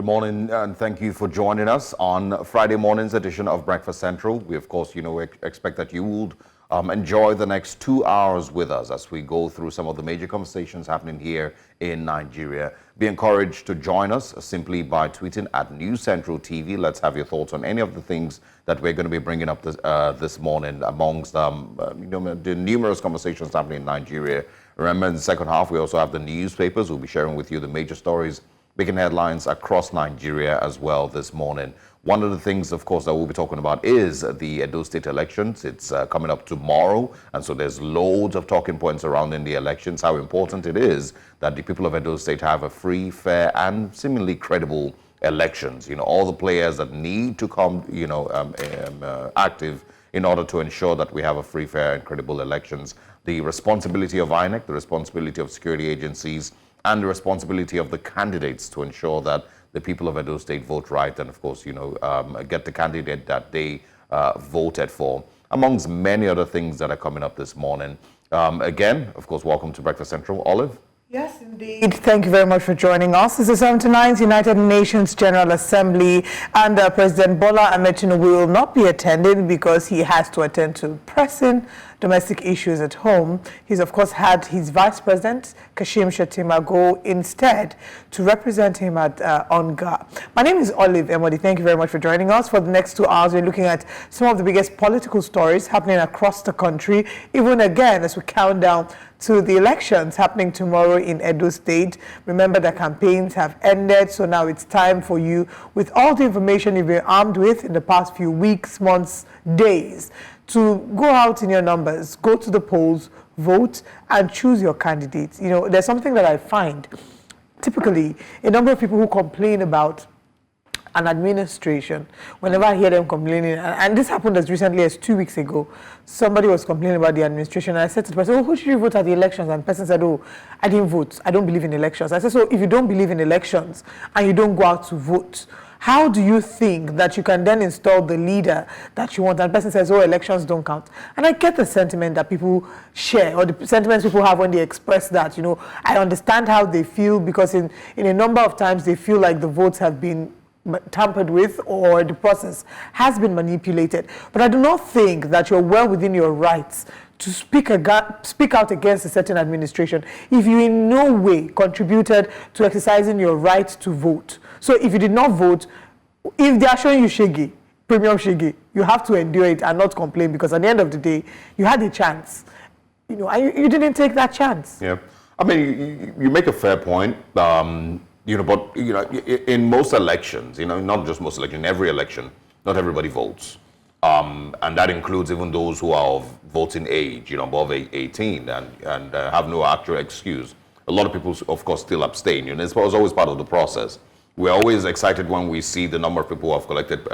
morning, and thank you for joining us on Friday morning's edition of Breakfast Central. We, of course, expect that you would enjoy the next 2 hours with us as we go through some of the major conversations happening here in Nigeria. Be encouraged to join us simply by tweeting at News Central TV. Let's have your thoughts on any of the things that we're going to be bringing up this morning amongst the numerous conversations happening in Nigeria. Remember, in the second half, we also have the newspapers. We'll be sharing with you the major stories making headlines across Nigeria as well this morning. One of the things, of course, that we'll be talking about is the Edo State elections. It's coming up tomorrow, and so there's loads of talking points surrounding the elections, how important it is that the people of Edo State have a free, fair, and seemingly credible elections. All the players that need to come, active in order to ensure that we have a free, fair, and credible elections. The responsibility of INEC, the responsibility of security agencies, and the responsibility of the candidates to ensure that the people of Edo State vote right and, of course, get the candidate that they voted for, amongst many other things that are coming up this morning. Again, of course, welcome to Breakfast Central. Olive? Yes, indeed. Thank you very much for joining us. It's the 79th United Nations General Assembly, and President Bola Ahmed Tinubu will not be attending because he has to attend to pressing domestic issues at home. He's, of course, had his Vice President, Kashim Shettima, go instead to represent him at ONGA. My name is Olive Emodi. Thank you very much for joining us. For the next 2 hours, we're looking at some of the biggest political stories happening across the country, even again as we count down to the elections happening tomorrow in Edo State. Remember, the campaigns have ended, so now it's time for you, with all the information you've been armed with in the past few weeks, months, days, to go out in your numbers, go to the polls, vote, and choose your candidates. There's something that I find. Typically, a number of people who complain about an administration, whenever I hear them complaining, and this happened as recently as 2 weeks ago, somebody was complaining about the administration, and I said to the person, who should you vote at the elections? And the person said, I didn't vote. I don't believe in elections. I said, so if you don't believe in elections and you don't go out to vote, how do you think that you can then install the leader that you want? And the person says, elections don't count. And I get the sentiment that people share, or the sentiments people have when they express that. I understand how they feel, because in a number of times they feel like the votes have been tampered with or the process has been manipulated. But I do not think that you're well within your rights to speak out against a certain administration if you in no way contributed to exercising your right to vote. So if you did not vote, if they are showing you shege, premium shege, you have to endure it and not complain, because at the end of the day, you had a chance, and you didn't take that chance. Yeah, I mean, you make a fair point. But in most elections, not just most elections, in every election, not everybody votes. And that includes even those who are of voting age, above 18 and have no actual excuse. A lot of people, of course, still abstain. It's always part of the process. We're always excited when we see the number of people who have collected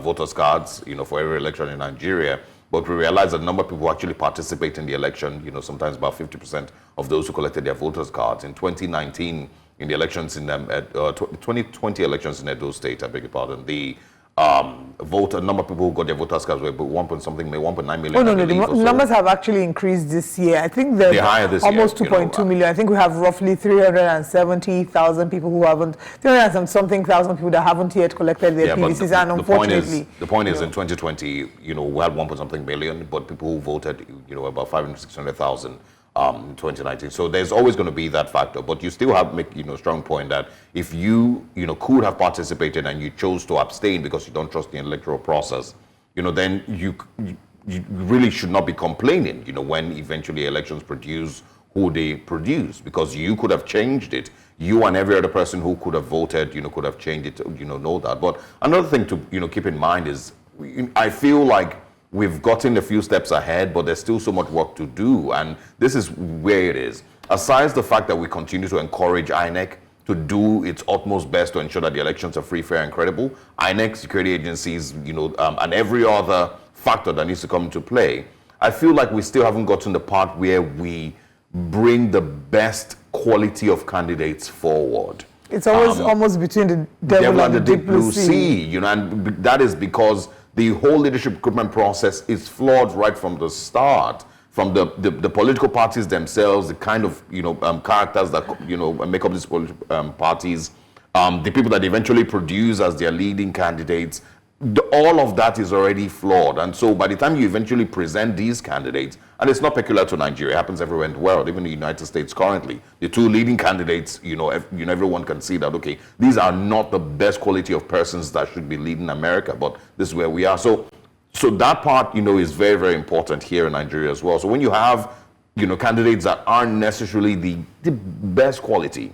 voters' cards, for every election in Nigeria. But we realize that the number of people who actually participate in the election, sometimes about 50% of those who collected their voters' cards. In 2019, in the elections in 2020 elections in Edo State, I beg your pardon, the number of people who got their voters cards were 1.9 million. Oh, no, the numbers have actually increased this year. I think they're almost 2.2 million. I think we have roughly 370,000 people who haven't, 300-something thousand people that haven't yet collected their PVCs, and unfortunately. The point is, in 2020, we had 1.something million, but people who voted, about 500,000-600,000. In 2019. So there's always going to be that factor, but you still have to make a strong point that if you could have participated and you chose to abstain because you don't trust the electoral process, then you really should not be complaining, when eventually elections produce who they produce, because you could have changed it. You and every other person who could have voted, could have changed it, know that. But another thing to keep in mind is, I feel like we've gotten a few steps ahead, but there's still so much work to do. And this is where it is. Aside the fact that we continue to encourage INEC to do its utmost best to ensure that the elections are free, fair, and credible, INEC, security agencies, and every other factor that needs to come into play, I feel like we still haven't gotten the part where we bring the best quality of candidates forward. It's always almost between the devil and the deep blue sea. And that is because the whole leadership recruitment process is flawed right from the start. From the political parties themselves, the kind of characters that make up these political parties, the people that eventually produce as their leading candidates, all of that is already flawed. And so by the time you eventually present these candidates, and it's not peculiar to Nigeria, it happens everywhere in the world, even in the United States currently, the two leading candidates, everyone can see that, okay, these are not the best quality of persons that should be leading America, but this is where we are. So that part, is very, very important here in Nigeria as well. So when you have, candidates that aren't necessarily the best quality,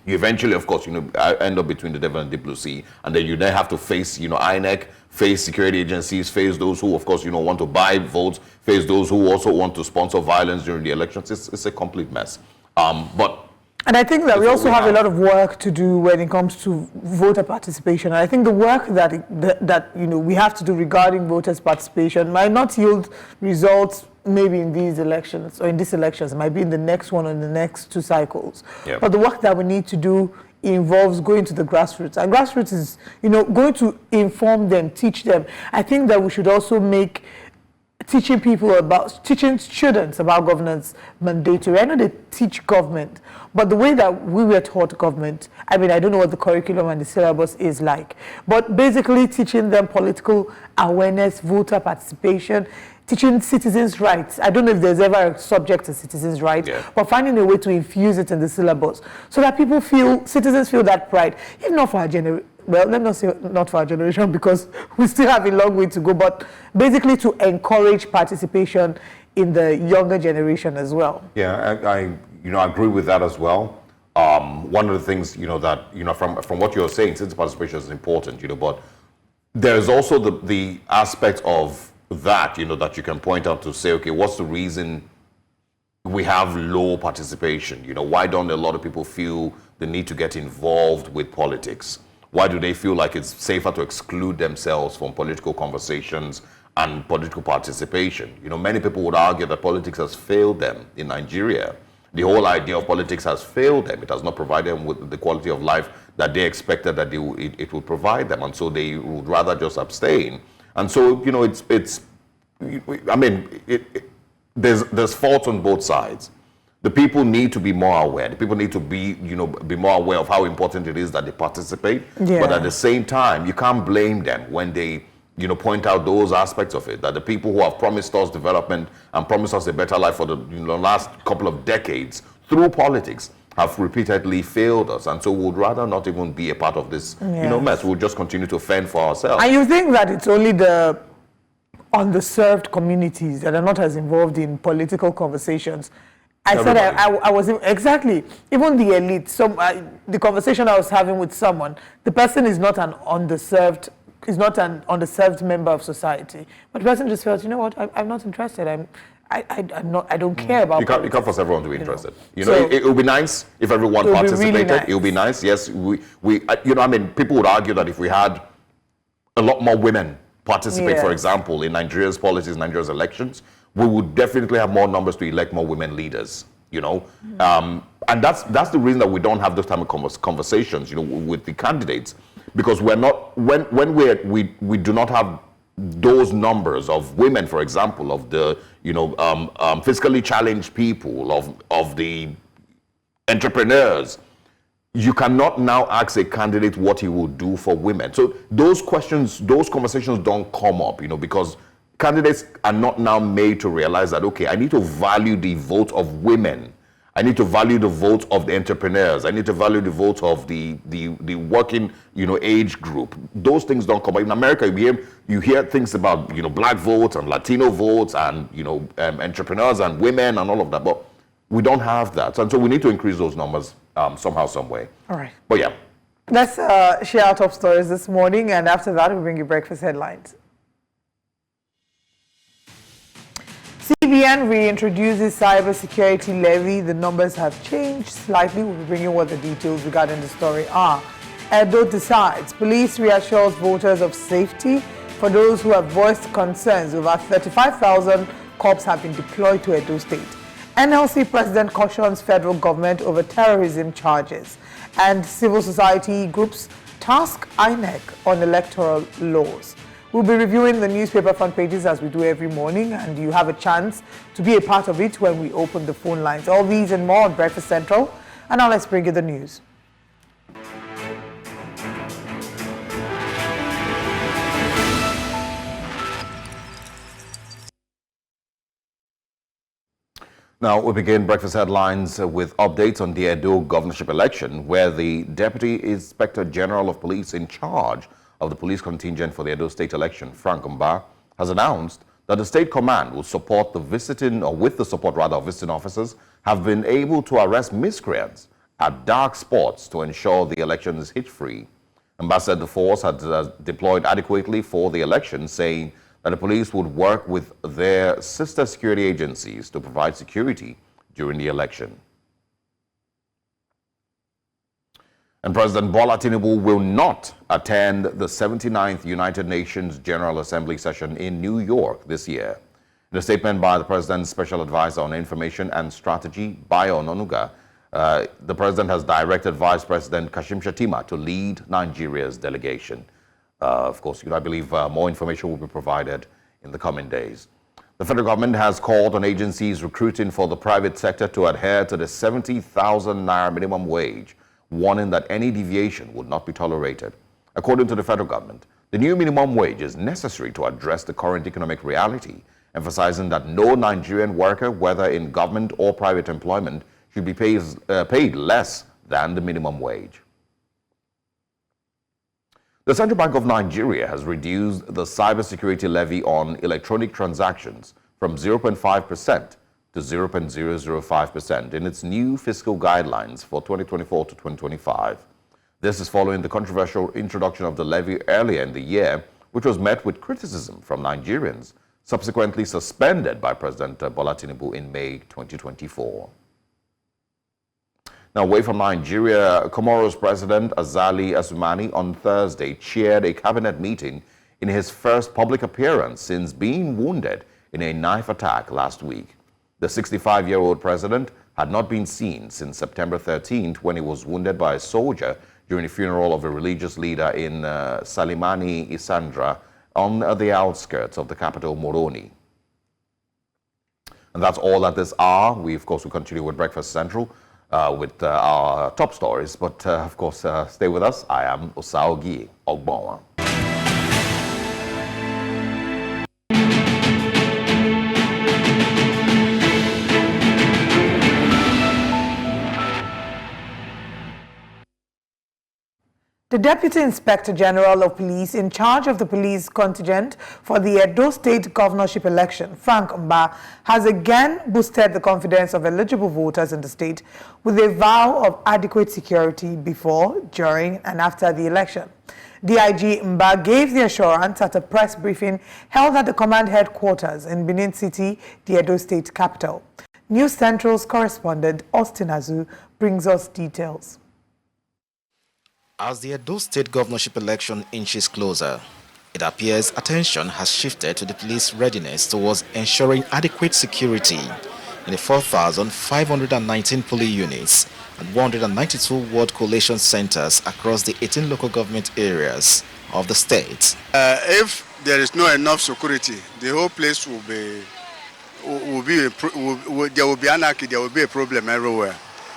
you eventually, of course, end up between the devil and the blue sea, and then you then have to face, INEC, face security agencies, face those who, of course, want to buy votes, face those who also want to sponsor violence during the elections. It's a complete mess. And I think that we also have a lot of work to do when it comes to voter participation. And I think the work that we have to do regarding voters' participation might not yield results maybe in these elections or in these elections. It might be in the next one or in the next 2 cycles. Yep. But the work that we need to do involves going to the grassroots. And grassroots is, going to inform them, teach them. I think that we should also make teaching students about governance mandatory. I know they teach government, but the way that we were taught government, I don't know what the curriculum and the syllabus is like, but basically teaching them political awareness, voter participation, teaching citizens' rights. I don't know if there's ever a subject to citizens' rights, but finding a way to infuse it in the syllabus so that citizens feel that pride, if not for our generation. Well, let me not say not for our generation because we still have a long way to go, but basically to encourage participation in the younger generation as well. Yeah, I agree with that as well. One of the things, that, from what you're saying, citizen participation is important, but there's also the aspect of that, that you can point out to say, okay, what's the reason we have low participation? Why don't a lot of people feel the need to get involved with politics? Why do they feel like it's safer to exclude themselves from political conversations and political participation? Many people would argue that politics has failed them in Nigeria. The whole idea of politics has failed them. It has not provided them with the quality of life that they expected that it would provide them. And so they would rather just abstain. And so, there's fault on both sides. The people need to be more aware. The people need to be more aware of how important it is that they participate. Yeah. But at the same time, you can't blame them when they, point out those aspects of it, that the people who have promised us development and promised us a better life for the last couple of decades through politics have repeatedly failed us. And so we would rather not even be a part of this, mess. We'll just continue to fend for ourselves. And you think that it's only the underserved communities that are not as involved in political conversations? I was exactly, even the elite. The conversation I was having with someone, the person is not an underserved member of society, but the person just felt, I'm not interested. I don't care about. You can't force everyone to be interested. It would be nice if everyone participated. Really nice. It would be nice. Yes, people would argue that if we had a lot more women participate, for example, in Nigeria's policies, Nigeria's elections, we would definitely have more numbers to elect more women leaders, and that's the reason that we don't have those type of conversations, with the candidates, because we're not, when we do not have those numbers of women, for example, of the, physically challenged people, of the entrepreneurs. You cannot now ask a candidate what he will do for women. So those conversations don't come up, because candidates are not now made to realize that, okay, I need to value the vote of women. I need to value the vote of the entrepreneurs. I need to value the vote of the working, age group. Those things don't come up. In America, you hear things about, black votes and Latino votes and, entrepreneurs and women and all of that, but we don't have that. And so we need to increase those numbers somehow, some way. All right. But yeah. Let's share our top stories this morning, and after that, we'll bring you breakfast headlines. CBN reintroduces cybersecurity levy. The numbers have changed slightly. We'll be bringing what the details regarding the story are. Edo decides. Police reassures voters of safety for those who have voiced concerns. Over 35,000 cops have been deployed to Edo State. NLC president cautions federal government over terrorism charges. And civil society groups task INEC on electoral laws. We'll be reviewing the newspaper front pages as we do every morning, and you have a chance to be a part of it when we open the phone lines. All these and more on Breakfast Central. And now let's bring you the news. Now, we begin breakfast headlines with updates on the Edo governorship election, where the Deputy Inspector General of Police in charge of the police contingent for the Edo State election, Frank Mba, has announced that the state command will support the visiting, or with the support rather of visiting officers, have been able to arrest miscreants at dark spots to ensure the election is hitch-free. Mba said the force had deployed adequately for the election, saying that the police would work with their sister security agencies to provide security during the election. And President Bola Tinubu will not attend the 79th United Nations General Assembly session in New York this year. In a statement by the President's Special Advisor on Information and Strategy, Bayo Ononuga, the President has directed Vice President Kashim Shettima to lead Nigeria's delegation. Of course, I believe more information will be provided in the coming days. The federal government has called on agencies recruiting for the private sector to adhere to the 70,000 naira minimum wage, warning that any deviation would not be tolerated. According to the federal government, the new minimum wage is necessary to address the current economic reality, emphasizing that no Nigerian worker, whether in government or private employment, should be paid less than the minimum wage. The Central Bank of Nigeria has reduced the cybersecurity levy on electronic transactions from 0.5% to 0.005% in its new fiscal guidelines for 2024 to 2025. This is following the controversial introduction of the levy earlier in the year, which was met with criticism from Nigerians, subsequently suspended by President Bola Tinubu in May 2024. Now, away from Nigeria, Comoros President Azali Assoumani on Thursday chaired a cabinet meeting in his first public appearance since being wounded in a knife attack last week. The 65-year-old president had not been seen since September 13th when he was wounded by a soldier during the funeral of a religious leader in Salimani Isandra on the outskirts of the capital, Moroni. And that's all at this hour. We, of course, will continue with Breakfast Central with our top stories. But, of course, stay with us. I am Osaogi Ogbonwa. The Deputy Inspector General of Police in charge of the police contingent for the Edo State governorship election, Frank Mba, has again boosted the confidence of eligible voters in the state with a vow of adequate security before, during, and after the election. DIG Mba gave the assurance at a press briefing held at the command headquarters in Benin City, the Edo State capital. News Central's correspondent Austin Azu brings us details. As the Edo State governorship election inches closer, it appears attention has shifted to the police readiness towards ensuring adequate security in the 4,519 police units and 192 ward collation centers across the 18 local government areas of the state. If there is not enough security, the whole place there will be anarchy, there will be a problem everywhere.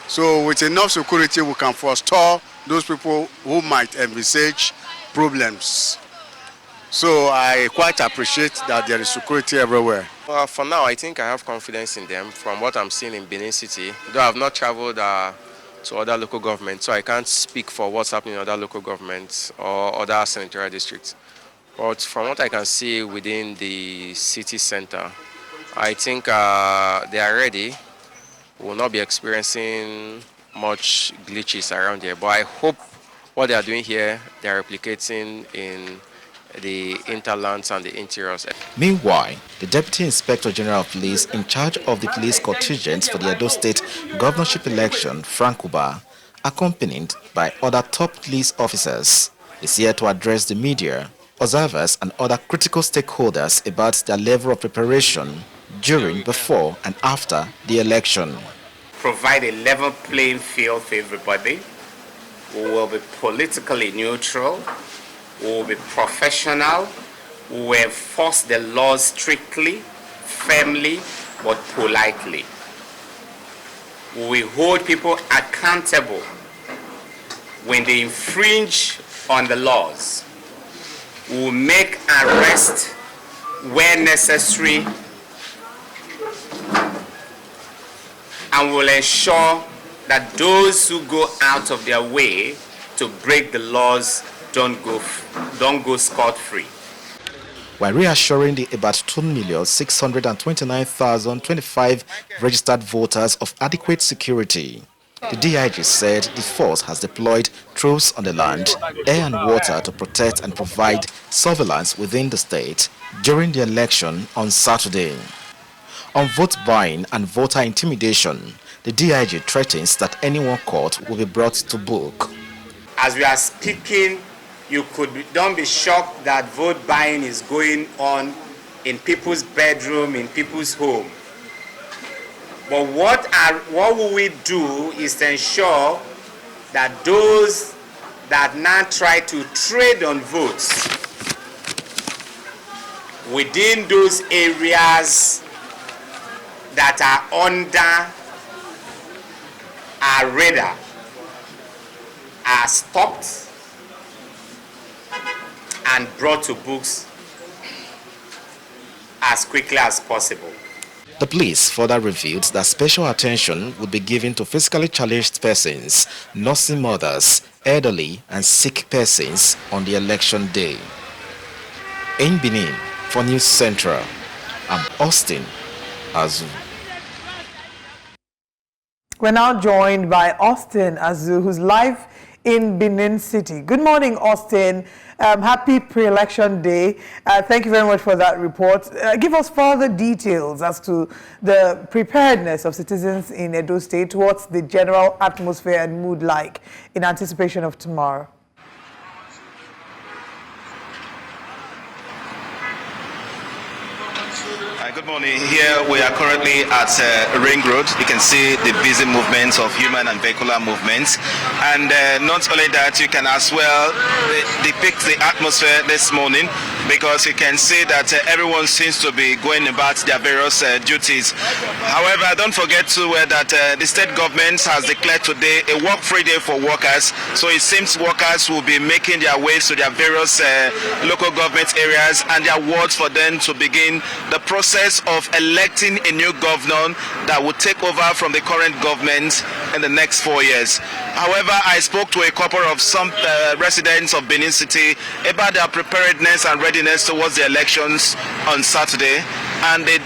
So with enough security, we can forestall those people who might envisage problems. So I quite appreciate that there is security everywhere. Well, for now, I think I have confidence in them from what I'm seeing in Benin City. Though I have not traveled to other local governments, so I can't speak for what's happening in other local governments or other senatorial districts. But from what I can see within the city center, I think they are ready. We will not be experiencing much glitches around here, but I hope what they are doing here, they are replicating in the interlands and the interiors. Meanwhile, the Deputy Inspector General of Police in charge of the police contingent for the Edo State governorship election, Frank Mba, accompanied by other top police officers, is here to address the media, observers and other critical stakeholders about their level of preparation during, before and after the election. Provide a level playing field for everybody. We will be politically neutral. We will be professional. We will enforce the laws strictly, firmly, but politely. We will hold people accountable when they infringe on the laws. We will make arrests where necessary and will ensure that those who go out of their way to break the laws don't go scot-free. While reassuring the about 2,629,025 registered voters of adequate security, the DIG said the force has deployed troops on the land, air and water to protect and provide surveillance within the state during the election on Saturday. On vote buying and voter intimidation, the DIG threatens that anyone caught will be brought to book. As we are speaking, don't be shocked that vote buying is going on in people's bedroom, in people's home. But what will we do is to ensure that those that now try to trade on votes within those areas that are under our radar are stopped and brought to books as quickly as possible. The police further revealed that special attention would be given to physically challenged persons, nursing mothers, elderly and sick persons on the election day. In Benin, for News Central, I'm Austin Azu. We're now joined by Austin Azu, who's live in Benin City. Good morning, Austin. Happy pre-election day. Thank you very much for that report. Give us further details as to the preparedness of citizens in Edo State. What's the general atmosphere and mood like in anticipation of tomorrow? Good morning. Here we are currently at Ring Road. You can see the busy movements of human and vehicular movements, and not only that, you can as well depict the atmosphere this morning, because you can see that everyone seems to be going about their various duties. However, don't forget too that the state government has declared today a work-free day for workers, so it seems workers will be making their ways to their various local government areas and their wards for them to begin the process of electing a new governor that will take over from the current government in the next 4 years. However, I spoke to a couple of some residents of Benin City about their preparedness and readiness towards the elections on Saturday, and they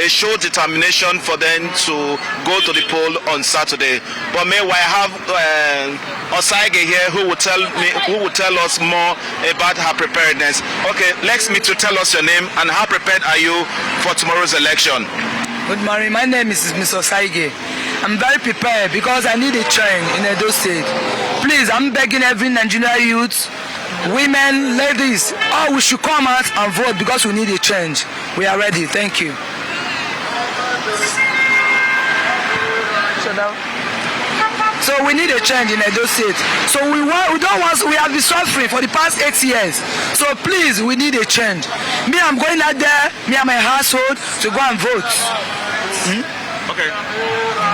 show determination for them to go to the poll on Saturday. But meanwhile, I have Osaige here who will tell us more about her preparedness. Okay, let's meet you. Tell us your name and how prepared are you for tomorrow's election? Good morning. My name is Mr. Osaige. I'm very prepared because I need a train in Edo State. Please, I'm begging every Nigerian youth, women, ladies, we should come out and vote because we need a change. We are ready. Thank you. So we need a change in Edo State. So we have been suffering for the past 8 years. So please, we need a change. Me, I'm going out there, me and my household, to go and vote. Okay.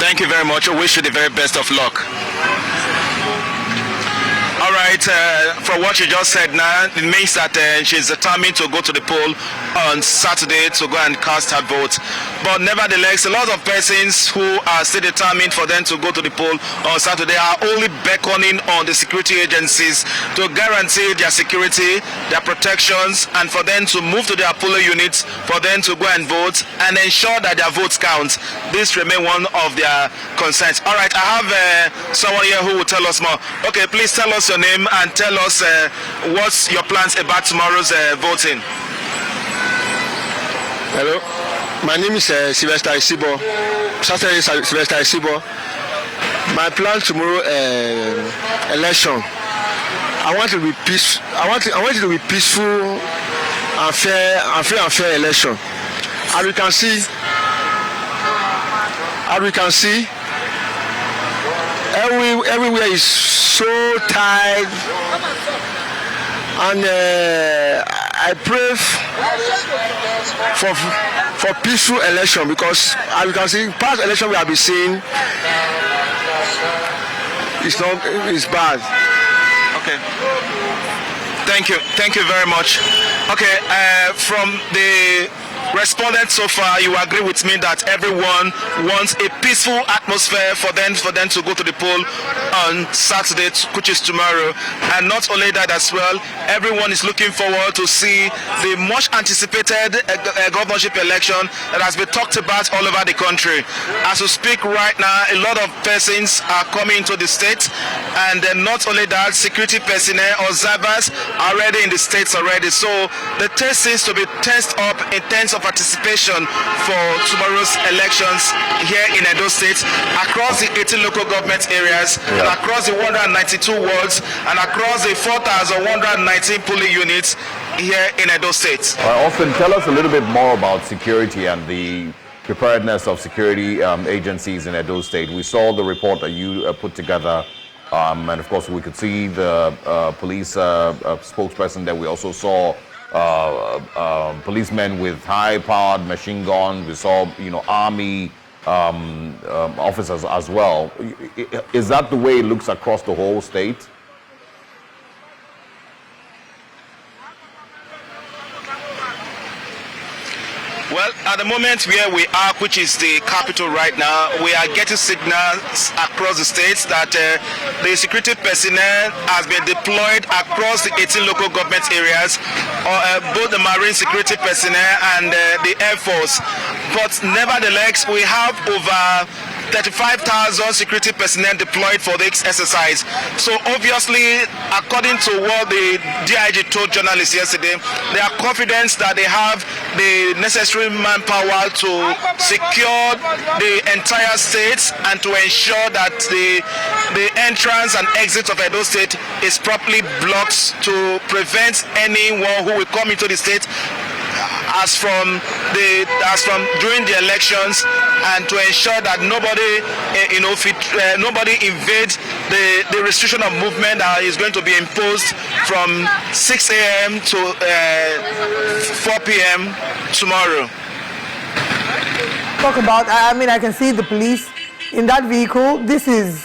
Thank you very much. I wish you the very best of luck. All right, from what you just said now, it means that she's determined to go to the poll on Saturday to go and cast her vote. But nevertheless, a lot of persons who are still determined for them to go to the poll on Saturday are only beckoning on the security agencies to guarantee their security, their protections, and for them to move to their polling units for them to go and vote and ensure that their votes count. This remains one of their concerns. All right, I have someone here who will tell us more. Okay, please tell us your name and tell us what's your plans about tomorrow's voting. Hello, my name is Sylvester Isibo. Saturday Sylvester Isibo. My plan tomorrow election. I want to be peaceful. I want it to be peaceful and fair and fair election. As we can see, everywhere is so tight, and I pray for peaceful election, because as you can see, past election we have been seeing it's bad. Okay. Thank you very much. Okay, from the respondents so far, you agree with me that everyone wants a peaceful atmosphere for them to go to the poll on Saturday, which is tomorrow. And not only that as well, everyone is looking forward to see the much anticipated governorship election that has been talked about all over the country. As we speak right now, a lot of persons are coming into the state, and not only that, security personnel, observers are already in the states already. So the test seems to be tensed up in terms of participation for tomorrow's elections here in Edo State, across the 18 local government areas, and across the 192 wards, and across the 4,119 polling units here in Edo State. Austin, tell us a little bit more about security and the preparedness of security agencies in Edo State. We saw the report that you put together, and of course we could see the police spokesperson there. We also saw policemen with high-powered machine guns. We saw, army officers as well. Is that the way it looks across the whole state? Well, at the moment where we are, which is the capital right now, we are getting signals across the states that the security personnel has been deployed across the 18 local government areas, both the marine security personnel and the Air Force. But nevertheless, we have over 35,000 security personnel deployed for this exercise. So obviously, according to what the DIG told journalists yesterday, they are confident that they have the necessary manpower to secure the entire state and to ensure that the entrance and exit of Edo State is properly blocked to prevent anyone who will come into the state as from during the elections, and to ensure that nobody invades the restriction of movement that is going to be imposed from 6 a.m. to 4 p.m. tomorrow. Talk about, I can see the police in that vehicle. This is,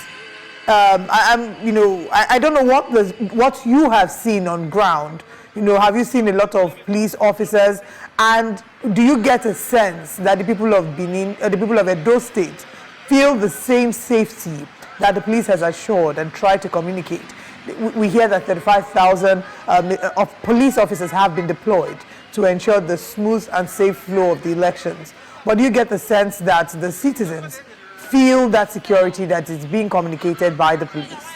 I don't know what you have seen on ground. Have you seen a lot of police officers? And do you get a sense that the people of Benin, the people of Edo State, feel the same safety that the police has assured and tried to communicate? We hear that 35,000 of police officers have been deployed to ensure the smooth and safe flow of the elections. But do you get the sense that the citizens feel that security that is being communicated by the police?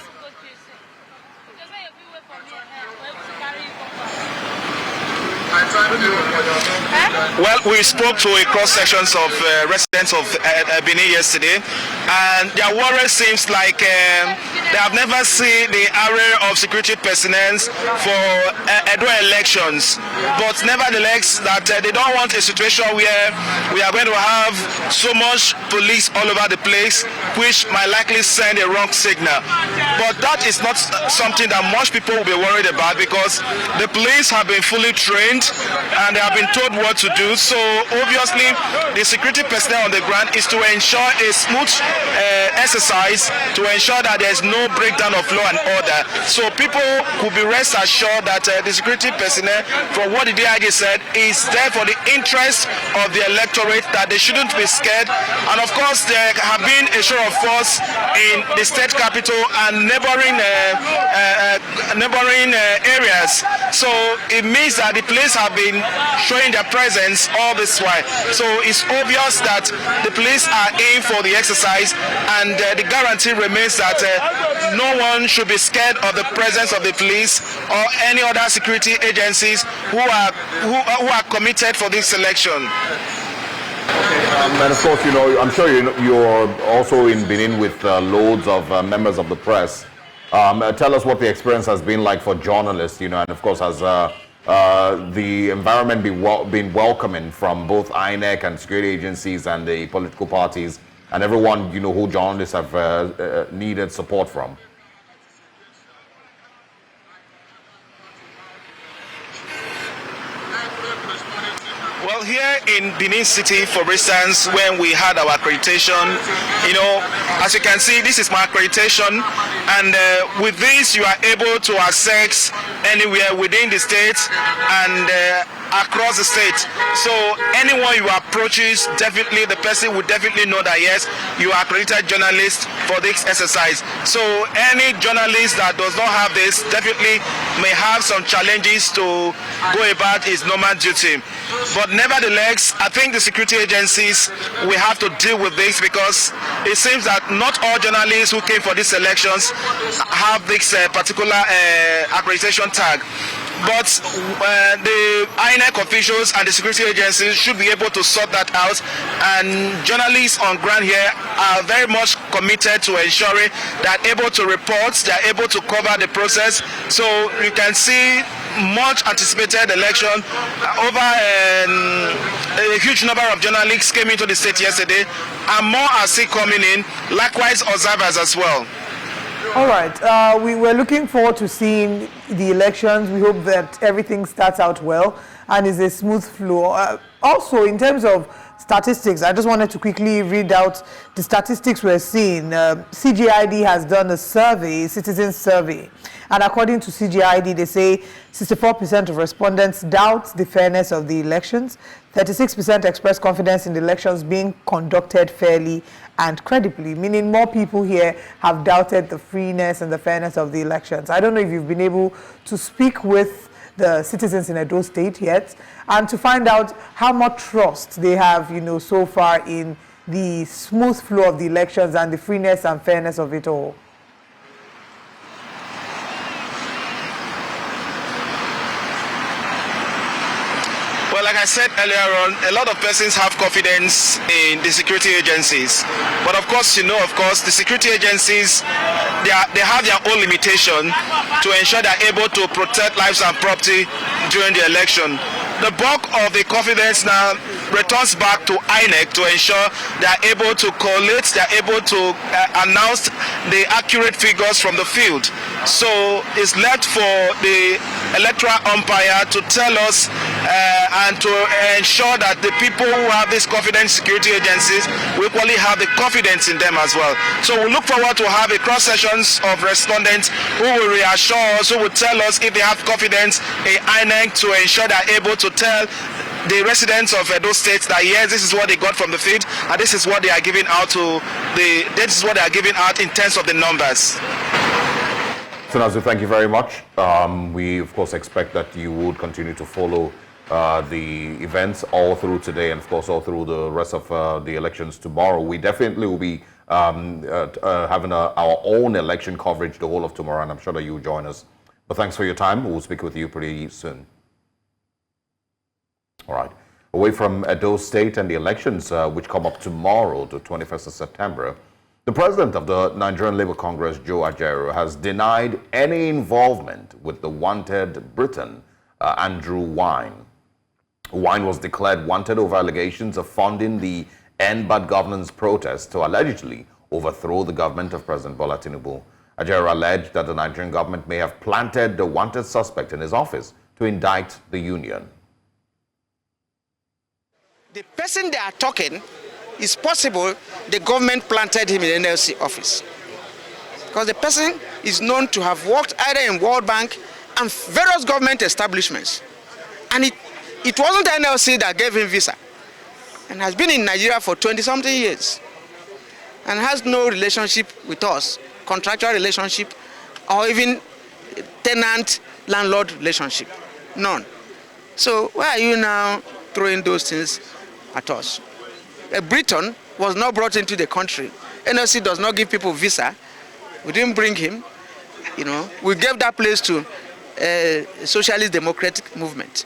Well, we spoke to a cross-section of residents of Benin yesterday, and their worry seems like they have never seen the array of security personnel for Edo elections. But nevertheless, that they don't want a situation where we are going to have so much police all over the place, which might likely send a wrong signal. But that is not something that much people will be worried about, because the police have been fully trained and they have been told what to do. So obviously the security personnel on the ground is to ensure a smooth exercise, to ensure that there is no breakdown of law and order. So people could be rest assured that the security personnel, from what the DIG said, is there for the interest of the electorate, that they shouldn't be scared. And of course there have been a show of force in the state capital and neighboring areas. So it means that the police have been showing their presence all this while. So it's obvious that the police are in for the exercise, and the guarantee remains that no one should be scared of the presence of the police or any other security agencies who are committed for this election. And of course, I'm sure you're also in Benin with loads of members of the press. Tell us what the experience has been like for journalists, and of course, has the environment been welcoming from both INEC and security agencies and the political parties and everyone, who journalists have needed support from? Well, here in Benin City, for instance, when we had our accreditation, as you can see, this is my accreditation, and with this you are able to access anywhere within the state, and across the state. So anyone you approaches, definitely the person will definitely know that yes, you are accredited journalist for this exercise. So any journalist that does not have this definitely may have some challenges to go about his normal duty. But nevertheless, I think the security agencies will have to deal with this, because it seems that not all journalists who came for these elections have this particular accreditation tag. But the INEC officials and the security agencies should be able to sort that out, and journalists on ground here are very much committed to ensuring they're able to report, they're able to cover the process. So you can see much anticipated election. Over a huge number of journalists came into the state yesterday, and more are still coming in, likewise observers as well. All right, we were looking forward to seeing the elections. We hope that everything starts out well and is a smooth flow. Also, in terms of statistics, I just wanted to quickly read out the statistics we're seeing. CGID has done a survey, citizen survey, and according to CGID, they say 64% of respondents doubt the fairness of the elections, 36% express confidence in the elections being conducted fairly and credibly, meaning more people here have doubted the freeness and the fairness of the elections. I don't know if you've been able to speak with the citizens in Edo State yet, and to find out how much trust they have, so far in the smooth flow of the elections and the freeness and fairness of it all. Well, like I said earlier on, a lot of persons have confidence in the security agencies. But of course, the security agencies, they have their own limitation to ensure they're able to protect lives and property during the election. The bulk of the confidence now returns back to INEC to ensure they're able to collate, they're able to announce the accurate figures from the field. So it's left for the electoral umpire to tell us and to ensure that the people who have these confidence security agencies will equally have the confidence in them as well. So we look forward to have a cross sessions of respondents who will reassure us, who will tell us if they have confidence in INEC to ensure they're able to tell the residents of Edo State that yes, this is what they got from the field, and this is what they are giving out this is what they are giving out in terms of the numbers. So Nazu, thank you very much. We of course expect that you would continue to follow the events all through today, and of course all through the rest of the elections tomorrow. We definitely will be having our own election coverage the whole of tomorrow, and I'm sure that you will join us. But thanks for your time. We'll speak with you pretty soon. All right. Away from Edo State and the elections, which come up tomorrow, the 21st of September, the president of the Nigerian Labour Congress, Joe Ajaero, has denied any involvement with the wanted Briton, Andrew Wine. Wine was declared wanted over allegations of funding the End Bad Governance protest to allegedly overthrow the government of President Bola Tinubu. Ajaero alleged that the Nigerian government may have planted the wanted suspect in his office to indict the union. The person they are talking, it's possible the government planted him in the NLC office. Because the person is known to have worked either in World Bank and various government establishments. And it wasn't the NLC that gave him visa. And has been in Nigeria for 20-something years. And has no relationship with us, contractual relationship, or even tenant-landlord relationship. None. So why are you now throwing those things at us? A Briton was not brought into the country. NLC does not give people visa. We didn't bring him. We gave that place to a socialist democratic movement.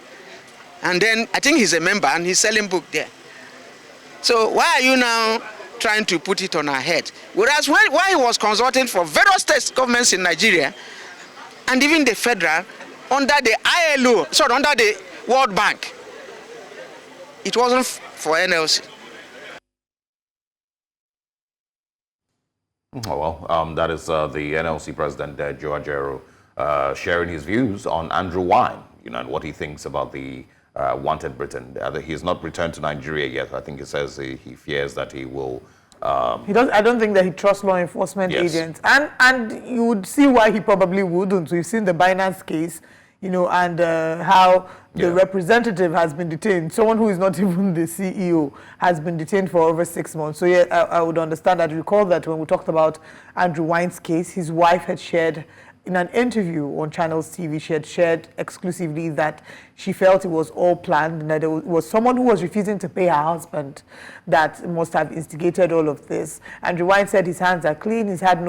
And then I think he's a member and he's selling book there. So why are you now trying to put it on our head? Whereas while he was consulting for various state governments in Nigeria and even the federal under the ILO, under the World Bank, it wasn't for NLC. Oh, well, that is the NLC president, Joe Ajaero, sharing his views on Andrew Wine, and what he thinks about the wanted Briton. He has not returned to Nigeria yet. I think he says he fears that he will. I don't think that he trusts law enforcement agents, and you would see why he probably wouldn't. We've seen the Binance case. you know, and how the representative has been detained. Someone who is not even the CEO has been detained for over 6 months. So yeah, I would understand that. Recall that when we talked about Andrew Wine's case, his wife had shared in an interview on Channels TV, she had shared exclusively that she felt it was all planned and that there was someone who was refusing to pay her husband that must have instigated all of this. Andrew Wine said his hands are clean, he's had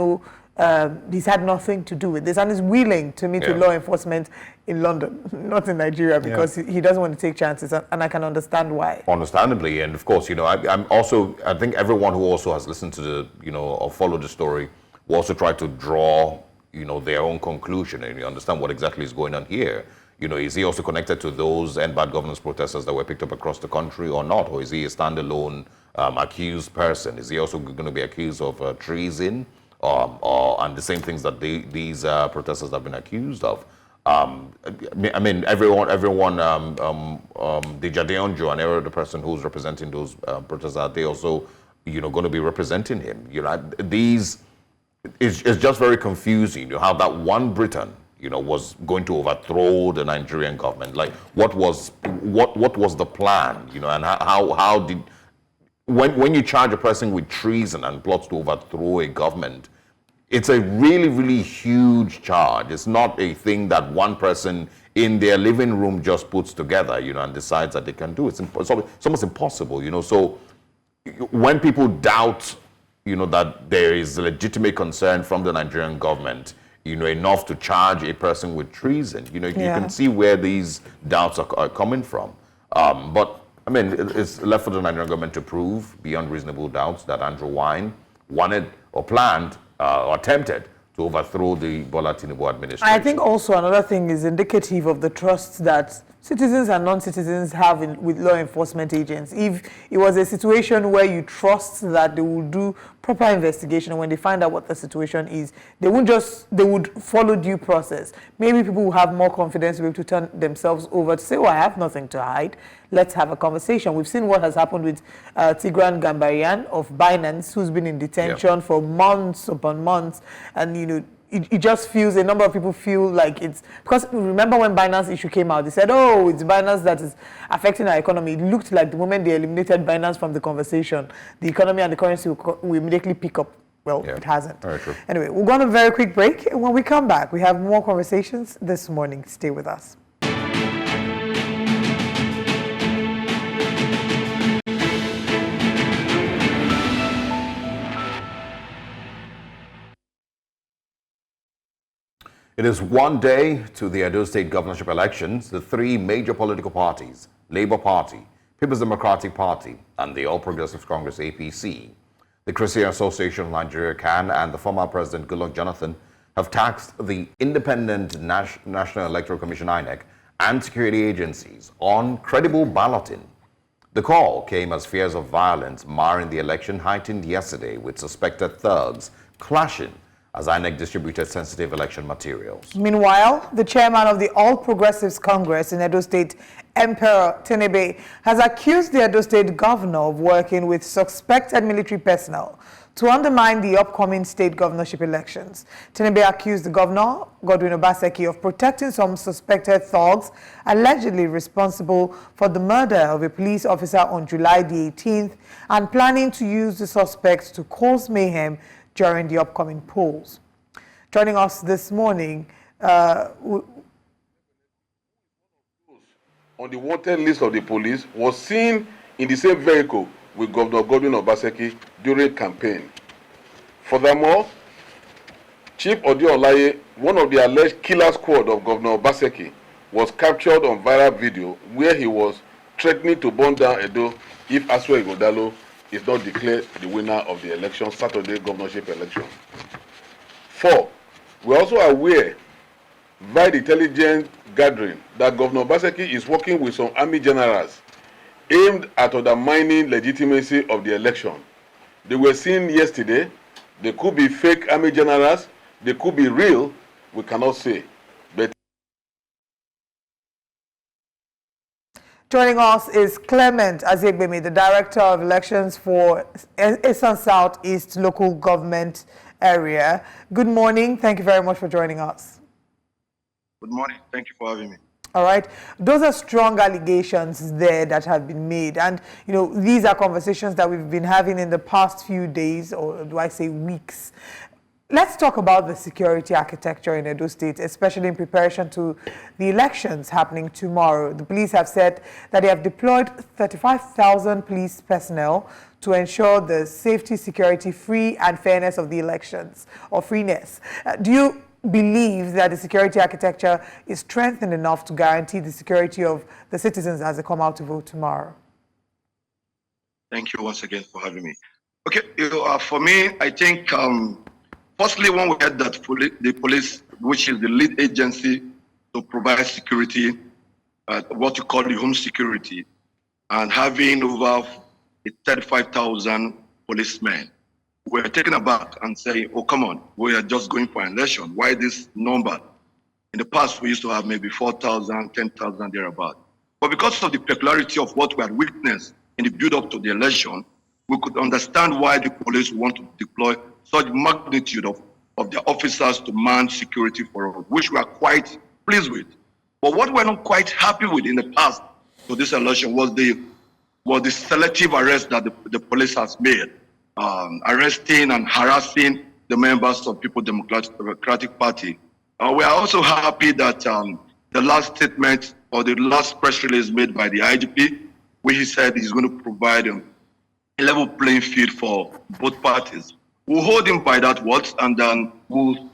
nothing to do with this, and is willing to meet with law enforcement in London, not in Nigeria, because he doesn't want to take chances, and I can understand why. Understandably, and of course, you know, I think everyone who also has listened to the, you know, or followed the story will also try to draw, you know, their own conclusion, and you understand what exactly is going on here. You know, is he also connected to those End Bad Governance protesters that were picked up across the country or not? Or is he a standalone accused person? Is he also going to be accused of treason and the same things that these protesters have been accused of? I mean, everyone, the Jadeon Joanero, the person who's representing those protesters, are they also, you know, going to be representing him? You know, it's just very confusing, you know, how that one Briton, you know, was going to overthrow the Nigerian government. Like, what was the plan, you know, and how did, when you charge a person with treason and plots to overthrow a government, it's a really, really huge charge. It's not a thing that one person in their living room just puts together, you know, and decides that they can do. It's almost impossible, you know. So when people doubt, you know, that there is legitimate concern from the Nigerian government, you know, enough to charge a person with treason, you know, you can see where these doubts are coming from. But, I mean, it's left for the Nigerian government to prove beyond reasonable doubts that Andrew Wine wanted or planned or attempted to overthrow the Bola Tinubu administration. I think also another thing is indicative of the trust that citizens and non-citizens have with law enforcement agents. If it was a situation where you trust that they will do proper investigation, when they find out what the situation is, they would follow due process. Maybe people will have more confidence to be able to turn themselves over to say, oh, I have nothing to hide. Let's have a conversation. We've seen what has happened with Tigran Gambarian of Binance, who's been in detention for months upon months, and, you know, it just feels, a number of people feel like it's, because remember when Binance issue came out, they said, oh, it's Binance that is affecting our economy. It looked like the moment they eliminated Binance from the conversation, the economy and the currency will immediately pick up. Well, it hasn't. Very true. Anyway, we'll go on a very quick break, and when we come back, we have more conversations this morning. Stay with us. It is one day to the Edo State governorship elections. The three major political parties, Labour Party, People's Democratic Party, and the All Progressives Congress, APC, the Christian Association of Nigeria, CAN, and the former President Goodluck Jonathan have taxed the Independent National Electoral Commission, INEC, and security agencies on credible balloting. The call came as fears of violence marring the election heightened yesterday, with suspected thugs clashing as INEC distributed sensitive election materials. Meanwhile, the chairman of the All Progressives Congress in Edo State, Emperor Tenebe, has accused the Edo State governor of working with suspected military personnel to undermine the upcoming state governorship elections. Tenebe accused the governor, Godwin Obaseki, of protecting some suspected thugs allegedly responsible for the murder of a police officer on July the 18th and planning to use the suspects to cause mayhem during the upcoming polls. Joining us this morning, on the wanted list of the police, was seen in the same vehicle with Governor Godwin Obaseki during campaign. Furthermore, Chief Odiolaye, one of the alleged killer squad of Governor Obaseki, was captured on viral video where he was threatening to burn down Edo if Asue Ighodalo is not declared the winner of the election, Saturday governorship election. 4, we are also aware via the intelligence gathering that Governor Obaseki is working with some army generals aimed at undermining legitimacy of the election. They were seen yesterday. They could be fake army generals, they could be real, we cannot say. But joining us is Clement Azegbemi, the Director of Elections for Eastern Southeast Local Government Area. Good morning. Thank you very much for joining us. Good morning. Thank you for having me. All right. Those are strong allegations there that have been made. And, you know, these are conversations that we've been having in the past few days, or do I say weeks. Let's talk about the security architecture in Edo State, especially in preparation to the elections happening tomorrow. The police have said that they have deployed 35,000 police personnel to ensure the safety, security, free and fairness of the elections, or freeness. Do you believe that the security architecture is strengthened enough to guarantee the security of the citizens as they come out to vote tomorrow? Thank you once again for having me. Okay, for me, I think, firstly, when we had that the police, which is the lead agency to provide security, what you call the home security, and having over 35,000 policemen, we're taken aback and saying, oh, come on, we are just going for an election. Why this number? In the past, we used to have maybe 4,000, 10,000 thereabout. But because of the peculiarity of what we had witnessed in the build-up to the election, we could understand why the police want to deploy such magnitude of their officers to man security for us, which we are quite pleased with. But what we're not quite happy with in the past to this election was the selective arrest that the police has made. Arresting and harassing the members of People's Democratic Party. We are also happy that the last statement or the last press release made by the IGP, where he said he's going to provide a level playing field for both parties. We'll hold him by that words, and then we'll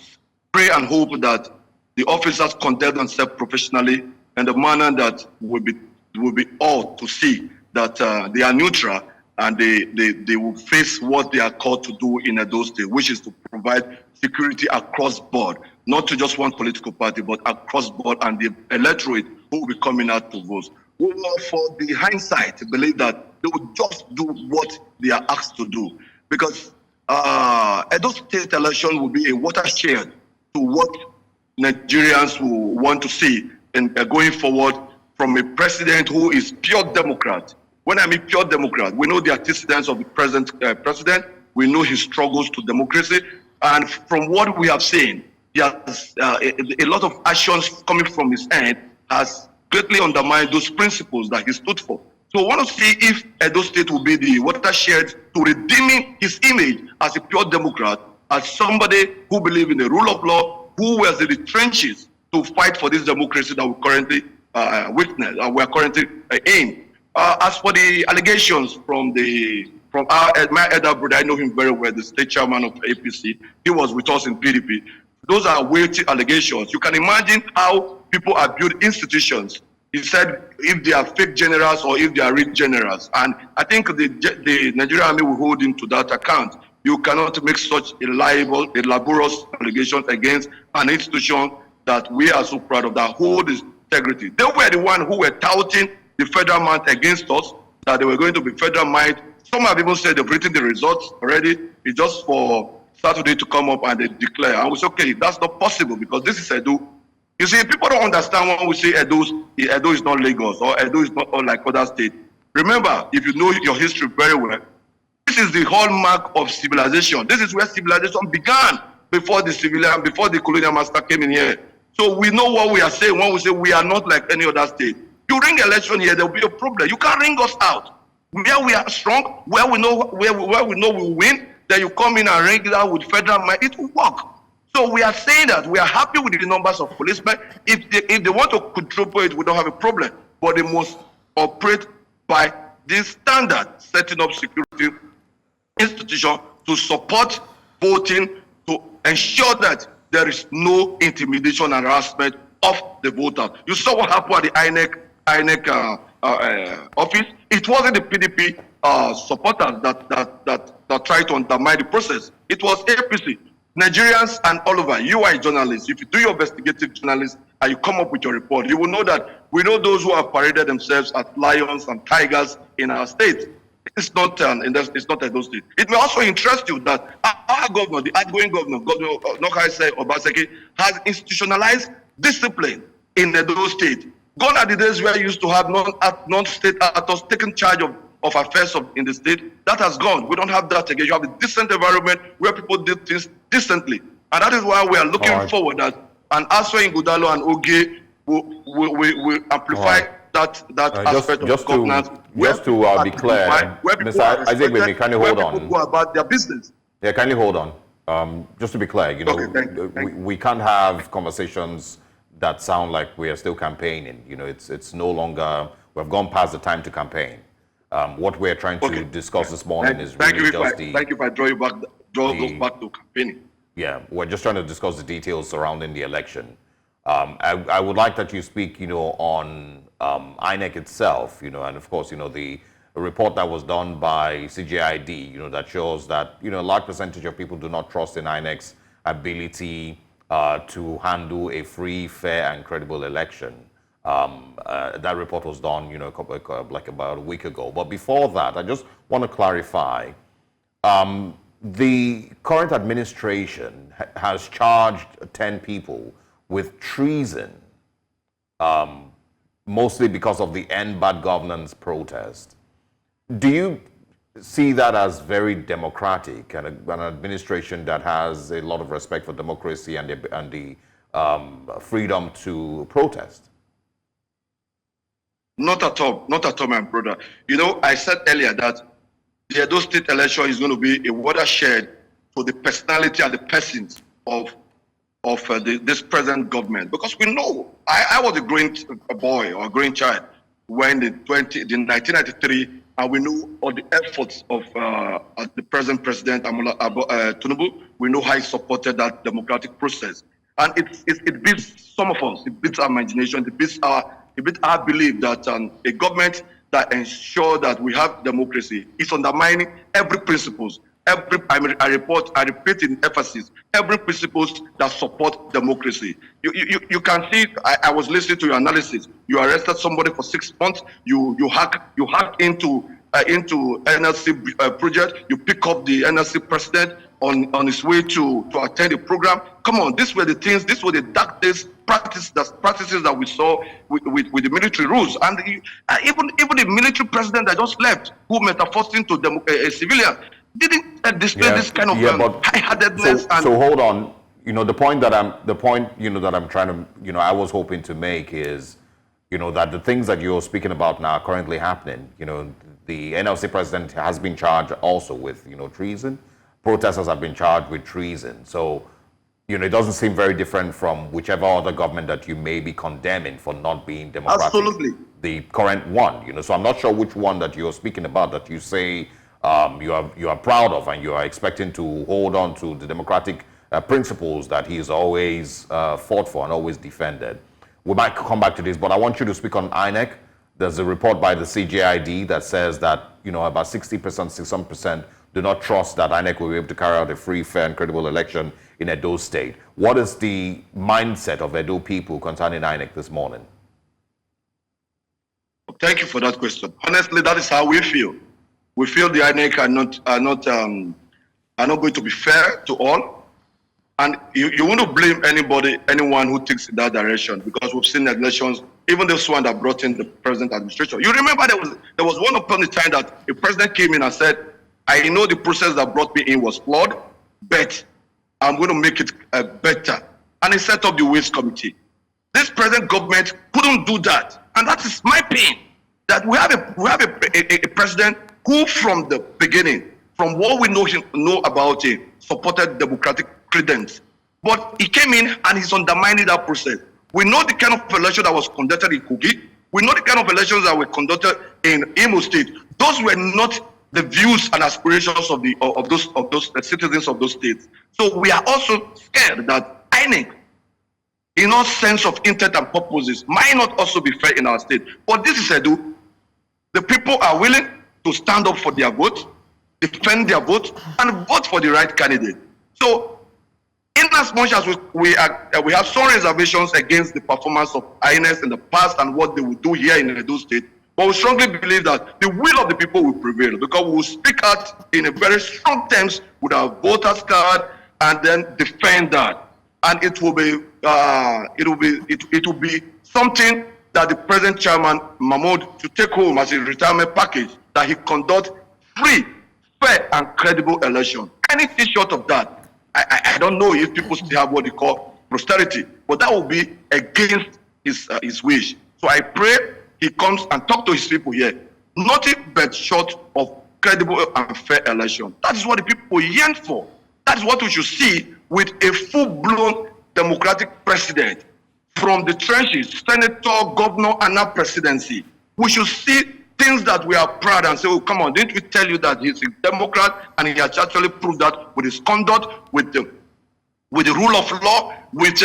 pray and hope that the officers conduct themselves professionally in the manner that will be all to see that they are neutral, and they will face what they are called to do in Edo State, which is to provide security across board, not to just one political party, but across board, and the electorate who will be coming out to vote. We will, for the hindsight, believe that they will just do what they are asked to do, because Edo State election will be a watershed to what Nigerians will want to see in going forward from a president who is pure Democrat. When I mean pure Democrat, we know the antecedents of the present president. We know his struggles to democracy. And from what we have seen, he has, a lot of actions coming from his end has greatly undermined those principles that he stood for. So we want to see if Edo State will be the watershed to redeeming his image as a pure Democrat, as somebody who believes in the rule of law, who was in the trenches to fight for this democracy that we currently witness, we are currently in. As for the allegations from my elder brother, I know him very well, the state chairman of APC. He was with us in PDP. Those are weighty allegations. You can imagine how people abuse institutions. He said if they are fake generals or if they are real generals. And I think the Nigerian army will hold him to that account. You cannot make such a laborious allegations against an institution that we are so proud of, that hold its integrity. They were the one who were touting the federal might against us, that they were going to be federal might. Some have even said they've written the results already. It's just for Saturday to come up and they declare. And we say, okay, that's not possible because this is Edo. You see, people don't understand when we say Edo is not Lagos or Edo is not like other states. Remember, if you know your history very well, this is the hallmark of civilization. This is where civilization began before the colonial master came in here. So we know what we are saying when we say we are not like any other state. You ring election here, there will be a problem. You can't ring us out. Where we are strong, where we know we win, then you come in and ring it out with federal might, it will work. So we are saying that we are happy with the numbers of policemen. If they want to control it, we don't have a problem. But they must operate by this standard, setting up security institution to support voting, to ensure that there is no intimidation and harassment of the voters. You saw what happened at the INEC office. It wasn't the PDP supporters that tried to undermine the process. It was APC. Nigerians and all over, you are a journalist. If you do your investigative journalism and you come up with your report, you will know that we know those who have paraded themselves as lions and tigers in our state. It's not Edo State. It may also interest you that our governor, the outgoing governor, Nokaise Obaseki, has institutionalized discipline in Edo State. Gone are the days where you used to have non-state actors taking charge of affairs in the state. That has gone. We don't have that again. You have a decent environment where people do things decently. And that is why we are looking forward that And also in Gudalo and Oge, we amplify that aspect of governance. Just to be clear, Mr. Isaac, kindly hold on. People go about their business. Yeah, kindly hold on. Just to be clear, you know, okay, we can't have conversations that sound like we are still campaigning. You know, it's no longer, we've gone past the time to campaign. What we're trying to discuss this morning is really just the... Thank you for drawing those back to campaigning. Yeah, we're just trying to discuss the details surrounding the election. I would like that you speak, you know, on INEC itself, you know, and of course, you know, the report that was done by CJID, you know, that shows that, you know, a large percentage of people do not trust in INEC's ability to handle a free, fair, and credible election. That report was done, you know, like about a week ago. But before that, I just want to clarify, the current administration has charged 10 people with treason, mostly because of the End Bad Governance protest. Do you see that as very democratic and an administration that has a lot of respect for democracy and the freedom to protest? Not at all, my brother. You know, I said earlier that the Edo State election is going to be a watershed for the personality and the persons of this present government, because we know I was a growing boy or a growing child when the 1993, and we know all the efforts of the present president Tinubu. We know how he supported that democratic process, and it beats some of us. It beats our imagination. It beats our belief that a government that ensures that we have democracy is undermining every principles. I repeat in emphasis, every principles that support democracy. You can see, I was listening to your analysis. You arrested somebody for 6 months. You hack into NLC project. You pick up the NLC president on his way to attend a program. Come on, these were the things. These were the dark days practices that we saw with the military rules, and even the military president that just left, who metamorphosed into a civilian, didn't display this kind of high-heartedness. So hold on. You know, the point that I'm trying to, you know, I was hoping to make is, you know, that the things that you're speaking about now are currently happening. You know, the NLC president has been charged also with, you know, treason. Protesters have been charged with treason. So, you know, it doesn't seem very different from whichever other government that you may be condemning for not being democratic. Absolutely. The current one, you know, so I'm not sure which one that you're speaking about that you say you are proud of and you are expecting to hold on to the democratic principles that he's always fought for and always defended. We might come back to this, but I want you to speak on INEC. There's a report by the CJID that says that, you know, about 60%, 61% do not trust that INEC will be able to carry out a free, fair, and credible election in Edo State. What is the mindset of Edo people concerning INEC this morning? Thank you for that question. Honestly, that is how we feel. We feel the INEC are not going to be fair to all, and you want to blame anyone who takes in that direction, because we've seen elections, even this one that brought in the present administration. You remember there was one upon a time that a president came in and said, "I know the process that brought me in was flawed, but I'm going to make it better," and he set up the Waste Committee. This present government couldn't do that, and that is my pain. That we have a president who, from the beginning, from what we know about him, supported democratic credence. But he came in and he's undermining that process. We know the kind of election that was conducted in Kogi. We know the kind of elections that were conducted in Imo State. Those were not the views and aspirations of those citizens of those states. So we are also scared that INEC, in all sense of intent and purposes, might not also be fair in our state. But this is Edo. The people are willing to stand up for their vote, defend their vote, and vote for the right candidate. So, in as much as we have some reservations against the performance of INEC in the past and what they will do here in Edo State, but we strongly believe that the will of the people will prevail, because we will speak out in a very strong terms with our voters card and then defend that. And it will be something that the present chairman Mahmoud should take home as a retirement package, that he conduct free, fair, and credible election. Anything short of that, I don't know if people still have what they call posterity. But that will be against his wish. So I pray he comes and talk to his people here. Nothing but short of credible and fair election. That is what the people yearn for. That is what we should see with a full-blown democratic president from the trenches, senator, governor, and now presidency. We should see things that we are proud and say, oh, come on, didn't we tell you that he's a Democrat, and he has actually proved that with his conduct, with the rule of law, with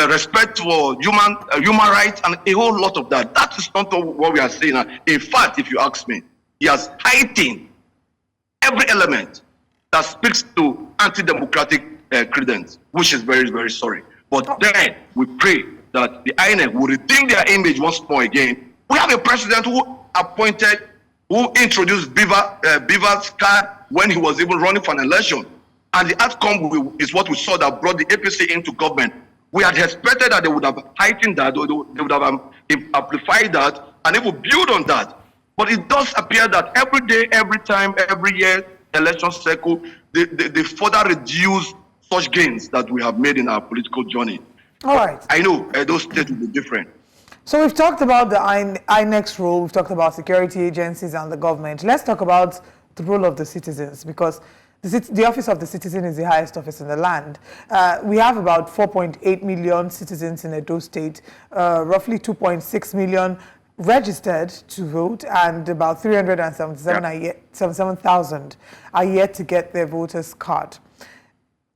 respect for human rights, and a whole lot of that. That is not what we are saying. In fact, if you ask me, he has heightened every element that speaks to anti-democratic credence, which is very, very sorry. But then we pray that the INEC will redeem their image once more again. We have a president who introduced Beaver's card when he was even running for an election. And the outcome is what we saw that brought the APC into government. We had expected that they would have heightened that, or they would have amplified that, and they would build on that. But it does appear that every day, every time, every year, election cycle, they further reduce such gains that we have made in our political journey. All right. I know Edo State will be different. So we've talked about the INEC's role, we've talked about security agencies and the government. Let's talk about the role of the citizens, because the office of the citizen is the highest office in the land. We have about 4.8 million citizens in Edo State, roughly 2.6 million registered to vote, and about 377,000 are yet to get their voters card.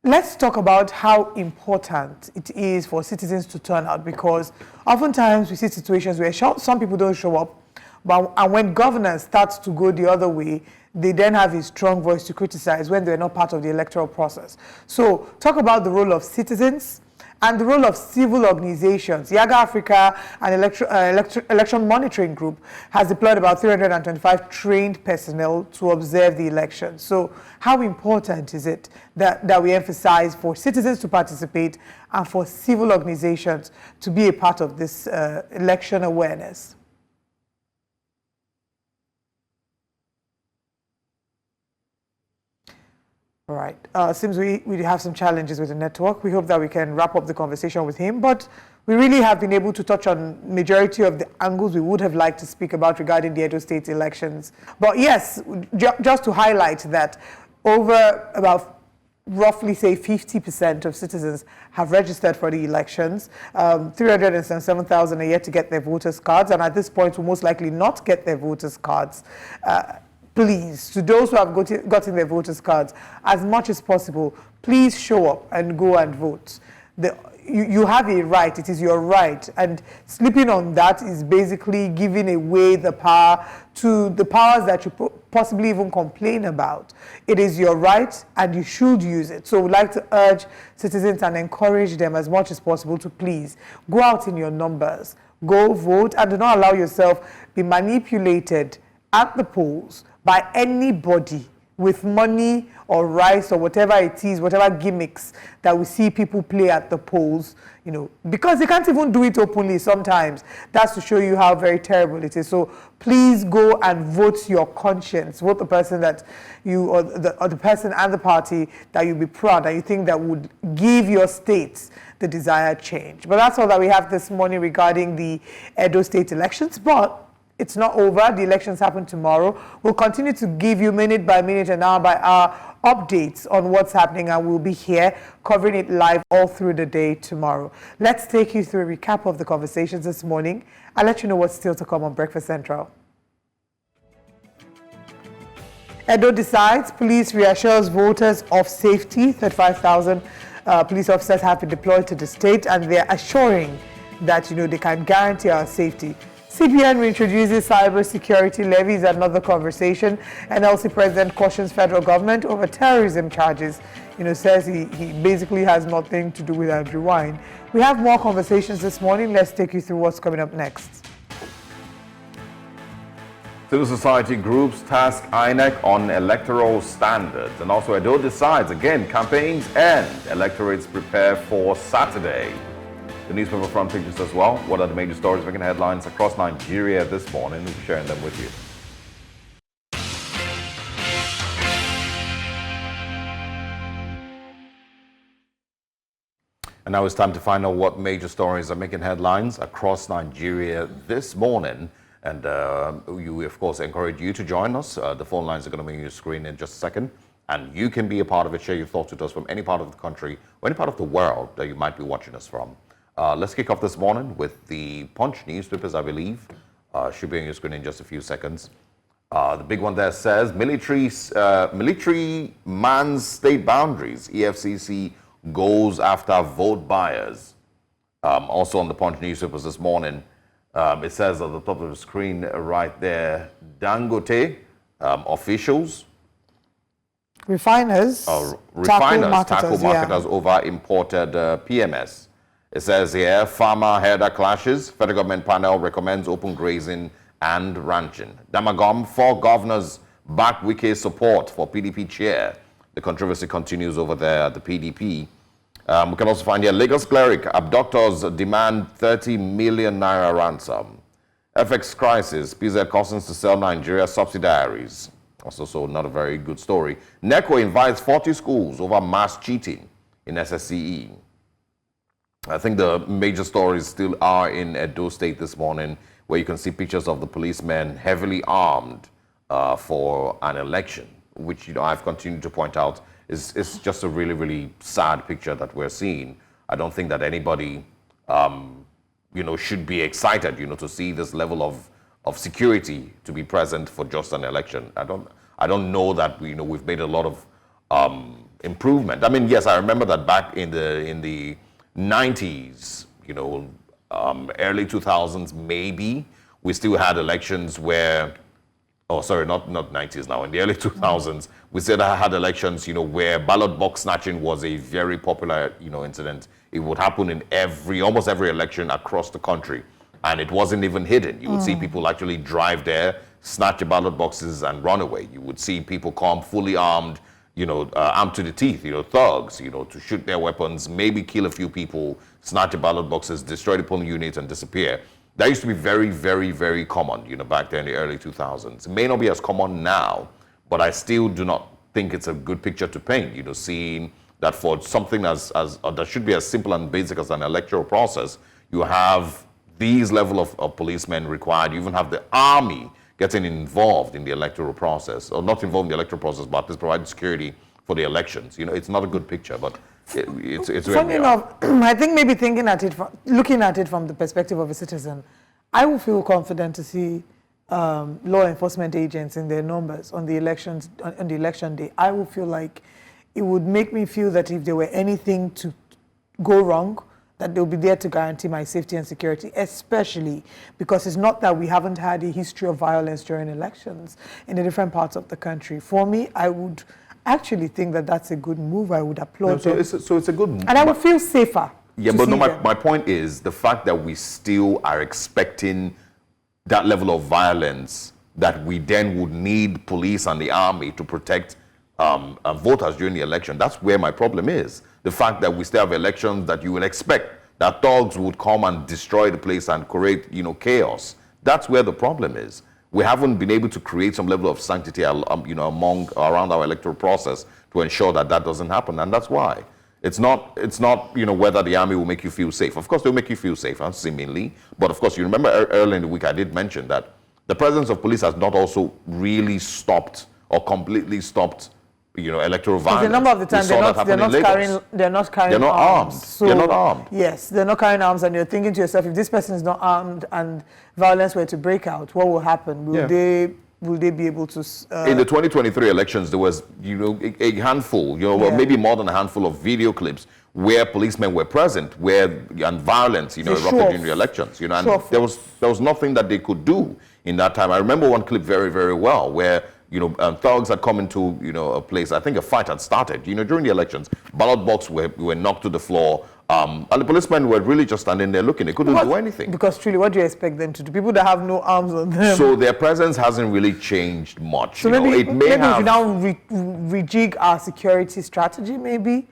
Let's talk about how important it is for citizens to turn out, because oftentimes we see situations where some people don't show up, and when governance starts to go the other way, they then have a strong voice to criticize when they're not part of the electoral process. So talk about the role of citizens and the role of civil organizations. Yiaga Africa, an election monitoring group, has deployed about 325 trained personnel to observe the election. So how important is it that we emphasize for citizens to participate and for civil organizations to be a part of this election awareness? All right. Seems we have some challenges with the network. We hope that we can wrap up the conversation with him, but we really have been able to touch on majority of the angles we would have liked to speak about regarding the Edo State elections. But yes, just to highlight that over about roughly, say, 50% of citizens have registered for the elections. 377,000 are yet to get their voters' cards, and at this point will most likely not get their voters' cards. Please, to those who have gotten their voters' cards, as much as possible, please show up and go and vote. You have a right, it is your right, and sleeping on that is basically giving away the power to the powers that you possibly even complain about. It is your right, and you should use it. So we'd like to urge citizens and encourage them as much as possible to please go out in your numbers, go vote, and do not allow yourself be manipulated at the polls by anybody with money or rice or whatever it is, whatever gimmicks that we see people play at the polls, you know, because they can't even do it openly sometimes. That's to show you how very terrible it is. So please go and vote your conscience. Vote the person that you, or the person and the party that you'll be proud, that you think that would give your state the desired change. But that's all that we have this morning regarding the Edo State elections. But it's not over. The elections happen tomorrow. We'll continue to give you minute by minute and hour by hour updates on what's happening, and we'll be here covering it live all through the day tomorrow. Let's take you through a recap of the conversations this morning. I'll let you know what's still to come on Breakfast Central. Edo decides, police reassures voters of safety. 35,000 police officers have been deployed to the state, and they're assuring that, you know, they can guarantee our safety. CBN reintroduces cybersecurity levies, another conversation. NLC president cautions federal government over terrorism charges. You know, says he basically has nothing to do with Andrew Wine. We have more conversations this morning. Let's take you through what's coming up next. Civil society groups task INEC on electoral standards. And also Edo decides, again, campaigns end. Electorates prepare for Saturday. The newspaper front pages as well. What are the major stories making headlines across Nigeria this morning? We'll be sharing them with you. And now it's time to find out what major stories are making headlines across Nigeria this morning. And we, of course, encourage you to join us. The phone lines are going to be on your screen in just a second. And you can be a part of it. Share your thoughts with us from any part of the country or any part of the world that you might be watching us from. Let's kick off this morning with the Punch newspapers, I believe. Should be on your screen in just a few seconds. The big one there says, military mans state boundaries. EFCC goes after vote buyers. Also on the Punch newspapers this morning, it says at the top of the screen right there, Dangote officials, refiners tackle marketers over imported PMS. It says here, farmer herder clashes. Federal government panel recommends open grazing and ranching. Damagom, 4 governors back Wike's support for PDP chair. The controversy continues over there at the PDP. We can also find here, Lagos cleric, abductors demand 30 million naira ransom. FX crisis, PZ cautions to sell Nigeria subsidiaries. Also, so not a very good story. NECO invites 40 schools over mass cheating in SSCE. I think the major stories still are in Edo State this morning, where you can see pictures of the policemen heavily armed for an election, which I've continued to point out is just a really, really sad picture that we're seeing. I don't think that anybody, should be excited, to see this level of security to be present for just an election. I don't know that we've made a lot of improvement. I mean, yes, I remember that back in the 90s, early 2000s, maybe we still had elections where, oh, sorry, not 90s now. In the early 2000s, we still had elections, where ballot box snatching was a very popular, incident. It would happen in almost every election across the country, and it wasn't even hidden. You would see people actually drive there, snatch the ballot boxes, and run away. You would see people come fully armed, armed to the teeth, thugs, to shoot their weapons, maybe kill a few people, snatch the ballot boxes, destroy the polling units, and disappear. That used to be very, very, very common, back there in the early 2000s. It may not be as common now, but I still do not think it's a good picture to paint, seeing that for something that should be as simple and basic as an electoral process, you have these level of policemen required. You even have the army getting involved in the electoral process, or not involved in the electoral process, but just providing security for the elections. It's not a good picture, but it's funny enough. I think maybe looking at it from the perspective of a citizen, I would feel confident to see law enforcement agents in their numbers on the election day. I would feel like it would make me feel that if there were anything to go wrong, that they'll be there to guarantee my safety and security, especially because it's not that we haven't had a history of violence during elections in the different parts of the country. For me, I would actually think that that's a good move. I would applaud them. So it's a good move. And I would feel safer. Yeah, but no, my point is the fact that we still are expecting that level of violence, that we then would need police and the army to protect voters during the election. That's where my problem is. The fact that we still have elections that you would expect that thugs would come and destroy the place and create, chaos. That's where the problem is. We haven't been able to create some level of sanctity, around our electoral process to ensure that doesn't happen, and that's why. It's not, whether the army will make you feel safe. Of course, they'll make you feel safe, seemingly. But of course, you remember earlier in the week, I did mention that the presence of police has not also really stopped or completely stopped electoral violence. A number of the time they're not carrying armed. So, they're not armed. Yes, they're not carrying arms, and you're thinking to yourself, if this person is not armed and violence were to break out, what will happen? Will they be able to? In the 2023 elections, there was a handful, maybe more than a handful of video clips where policemen were present, and violence erupted during the elections. And there was nothing that they could do in that time. I remember one clip very, very well where thugs had come into, a place. I think a fight had started, during the elections. Ballot boxes were knocked to the floor. And the policemen were really just standing there looking. They couldn't do anything. Because truly, what do you expect them to do? People that have no arms on them. So their presence hasn't really changed much. So maybe we now rejig our security strategy, maybe.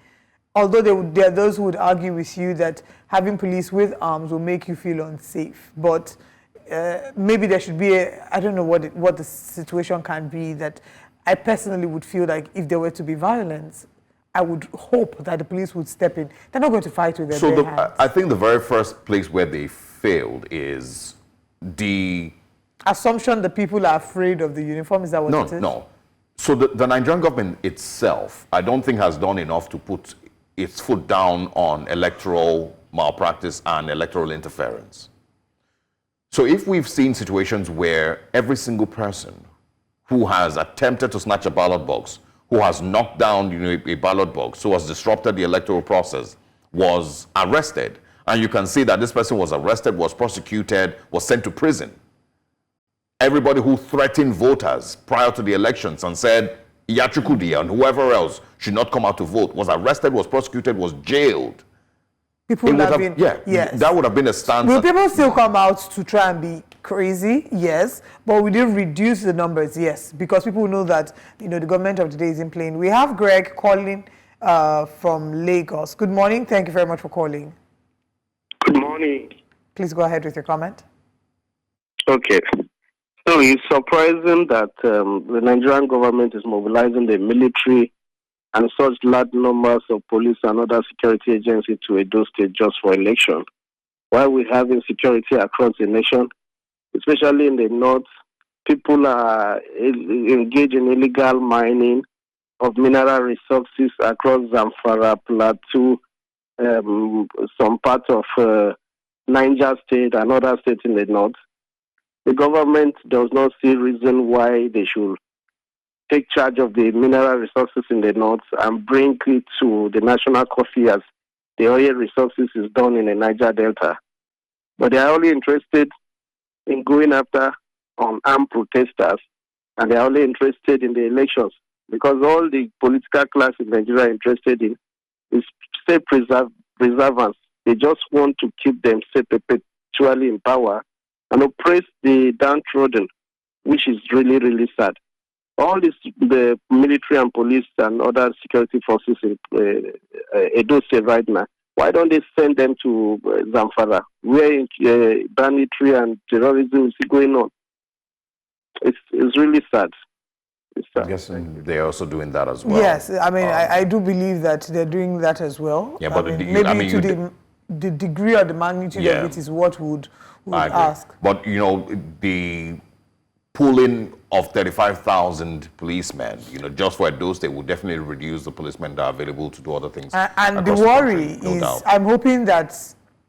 Although there are those who would argue with you that having police with arms will make you feel unsafe. But maybe there should be I don't know what the situation can be, that I personally would feel like if there were to be violence, I would hope that the police would step in. They're not going to fight with their So bare hands. I think the very first place where they failed is the assumption that people are afraid of the uniform. Is that what it is? No. So the Nigerian government itself, I don't think has done enough to put its foot down on electoral malpractice and electoral interference. So if we've seen situations where every single person who has attempted to snatch a ballot box, who has knocked down a ballot box, who has disrupted the electoral process, was arrested, and you can see that this person was arrested, was prosecuted, was sent to prison. Everybody who threatened voters prior to the elections and said Yachukudi and whoever else should not come out to vote was arrested, was prosecuted, was jailed. People would have been, yes. That would have been a stance. Will people still come out to try and be crazy? Yes. But we didn't reduce the numbers? Yes. Because people know that, the government of today isn't playing. We have Greg calling from Lagos. Good morning. Thank you very much for calling. Good morning. Please go ahead with your comment. Okay. So it's surprising that the Nigerian government is mobilizing the military and such large numbers of police and other security agencies to Edo State just for election. While we have insecurity across the nation, especially in the north, people are engaged in illegal mining of mineral resources across Zamfara, Plateau, some parts of Niger State and other states in the north. The government does not see reason why they should take charge of the mineral resources in the north and bring it to the national coffee as the oil resources is done in the Niger Delta. But they are only interested in going after armed protesters, and they are only interested in the elections because all the political class in Nigeria are interested in is state preservance. They just want to keep themselves perpetually in power and oppress the downtrodden, which is really, really sad. All this, the military and police and other security forces in Edo State right now, why don't they send them to Zamfara, where banditry and terrorism is going on? It's really sad. I'm guessing they're also doing that as well. Yes, I mean, I do believe that they're doing that as well. Yeah, but the degree or the magnitude of it is what would ask. But, the pooling of 35,000 policemen, just for Edo State would definitely reduce the policemen that are available to do other things. And the worry is, I'm hoping that,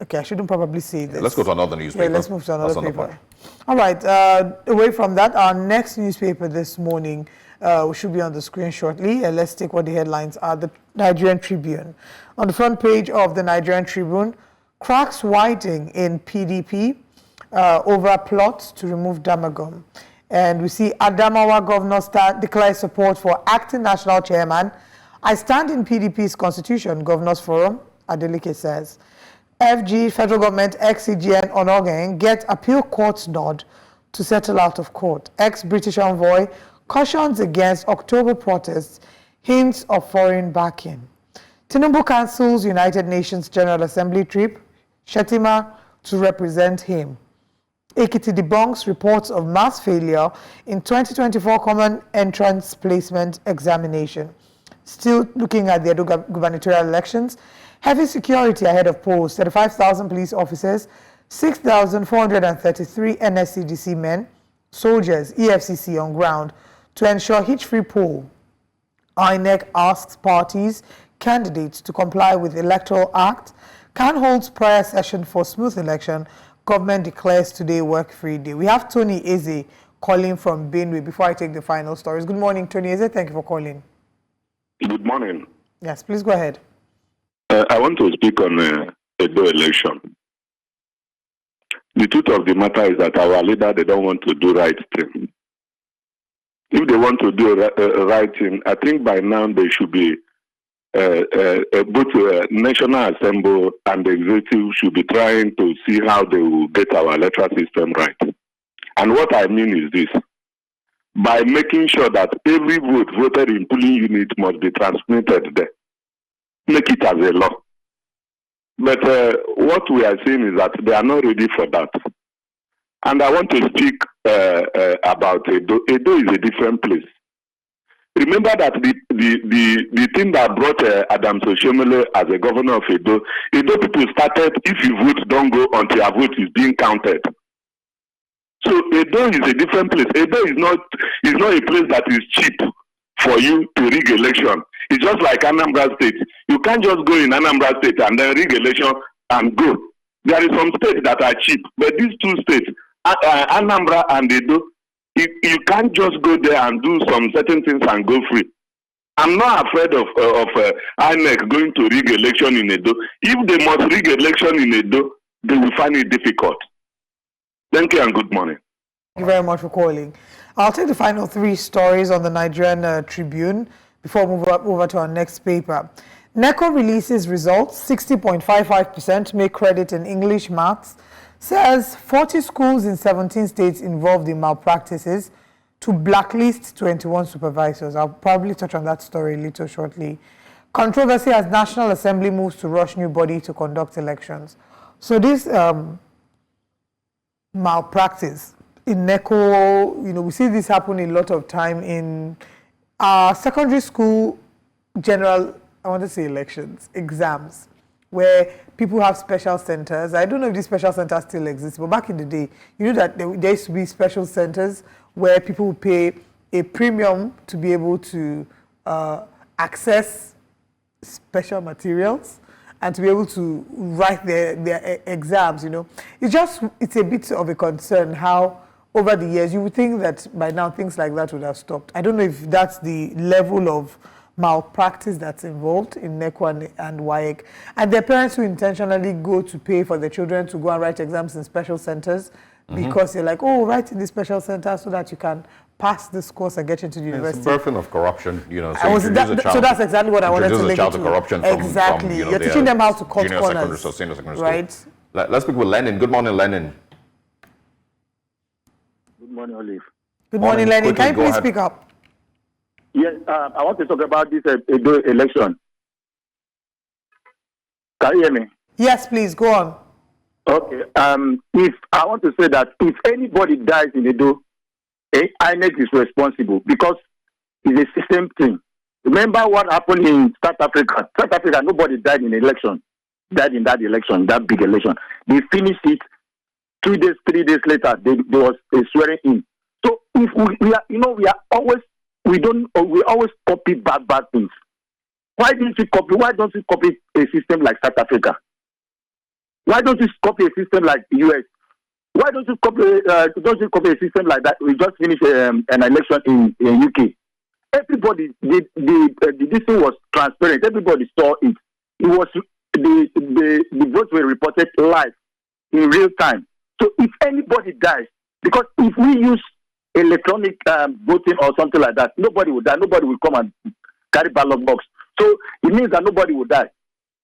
okay, I shouldn't probably say this. Let's go to another newspaper. Yeah, let's move to another paper. All right, away from that, our next newspaper this morning, we should be on the screen shortly. Let's take what the headlines are. The Nigerian Tribune. On the front page of the Nigerian Tribune, cracks widening in PDP over a plot to remove Damagum. And we see Adamawa governor declare support for acting national chairman. I stand in PDP's constitution, Governors Forum, Adeleke says. FG, federal government, ex-CGN Onogen get appeal court's nod to settle out of court. Ex-British envoy cautions against October protests, hints of foreign backing. Tinubu cancels United Nations General Assembly trip, Shetima to represent him. Ekiti debunks reports of mass failure in 2024 Common Entrance Placement Examination. Still looking at the Edo gubernatorial elections, heavy security ahead of polls, 35,000 police officers, 6,433 NSCDC men, soldiers, EFCC on ground to ensure hitch-free poll. INEC asks parties, candidates to comply with Electoral Act. Can holds prior session for smooth election. Government declares today work-free day. We have Tony Eze calling from Benue before I take the final stories. Good morning, Tony Eze. Thank you for calling. Good morning. Yes, please go ahead. I want to speak on Edo election. The truth of the matter is that our leader, they don't want to do right thing. If they want to do right thing, I think by now they should be both National Assembly and the executive should be trying to see how they will get our electoral system right. And what I mean is this: by making sure that every vote voted in polling unit must be transmitted there, make it as a law. But what we are seeing is that they are not ready for that. And I want to speak about Edo. Edo is a different place. Remember that the thing that brought Adams Oshomole as a governor of Edo people started, if you vote, don't go until your vote is being counted. So Edo is a different place. Edo is not a place that is cheap for you to rig election. It's just like Anambra State. You can't just go in Anambra State and then rig election and go. There is some states that are cheap, but these two states, Anambra and Edo, you can't just go there and do some certain things and go free. I'm not afraid of INEC going to rig election in Edo. If they must rig election in Edo, they will find it difficult. Thank you and good morning. Thank you very much for calling. I'll take the final 3 stories on the Nigerian Tribune before we move over to our next paper. NECO releases results, 60.55% make credit in English maths, says 40 schools in 17 states involved in malpractices to blacklist 21 supervisors. I'll probably touch on that story a little shortly. Controversy as National Assembly moves to rush new body to conduct elections. So this malpractice in NECO, we see this happen a lot of time in secondary school general, I want to say elections, exams, where people have special centers. I don't know if these special centers still exist, but back in the day, you know that there used to be special centers where people would pay a premium to be able to access special materials and to be able to write their exams, It's a bit of a concern how over the years, you would think that by now things like that would have stopped. I don't know if that's the level of malpractice that's involved in NECO and WAEC. And there are parents who intentionally go to pay for their children to go and write exams in special centers because they're like, oh, write in the special center so that you can pass this course and get into the university. It's birthing of corruption, So that's exactly what I wanted to link it to. Corruption exactly. You're teaching them how to cut corners. Senior secondary right? School. Let's speak with Lenin. Good morning, Lenin. Good morning, Olive. Good morning, Lenin. Can you please speak up? Yes, I want to talk about this election. Can you hear me? Yes, please, go on. Okay. If I want to say that if anybody dies in Edo, INEC is responsible because it's a system thing. Remember what happened in South Africa? South Africa, nobody died in election. Died in that election, that big election. They finished it 2 days, 3 days later. There was a swearing in. So if we always copy bad things. Why don't you copy a system like South Africa? Why don't you copy a system like the US? Why don't you copy a system like that? We just finished an election in UK. Everybody, this thing was transparent. Everybody saw it. It was the votes were reported live in real time. So if anybody dies, because if we use electronic voting or something like that, nobody will die. Nobody will come and carry ballot box. So it means that nobody will die.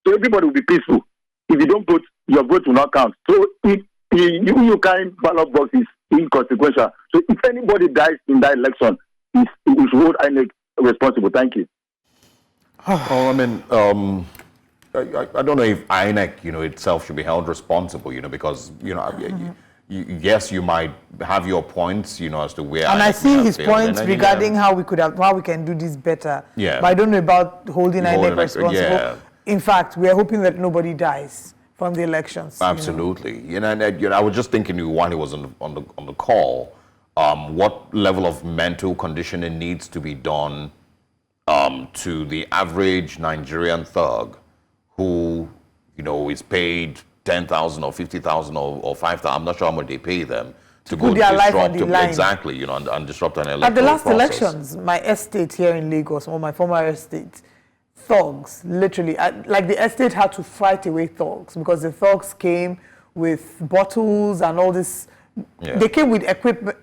So everybody will be peaceful. If you don't vote, your vote will not count. So if you carry ballot box is inconsequential. So if anybody dies in that election, we should hold INEC responsible. Thank you. I don't know if INEC, itself should be held responsible, because, yes, you might have your points, as to where. And INEC I see his points regarding how we can do this better. Yeah. But I don't know about holding INEC responsible. Yeah. In fact, we are hoping that nobody dies from the elections. Absolutely. I was just thinking while he was on the call, what level of mental conditioning needs to be done to the average Nigerian thug who, is paid 10,000 or 50,000 or 5,000. I'm not sure how much they pay them to go their life on the line. Exactly, and disrupt an electoral At the last process. elections, my estate here in Lagos, or my former estate, thugs, literally, like the estate had to fight away thugs because the thugs came with bottles and all this. Yeah. They came with equipment.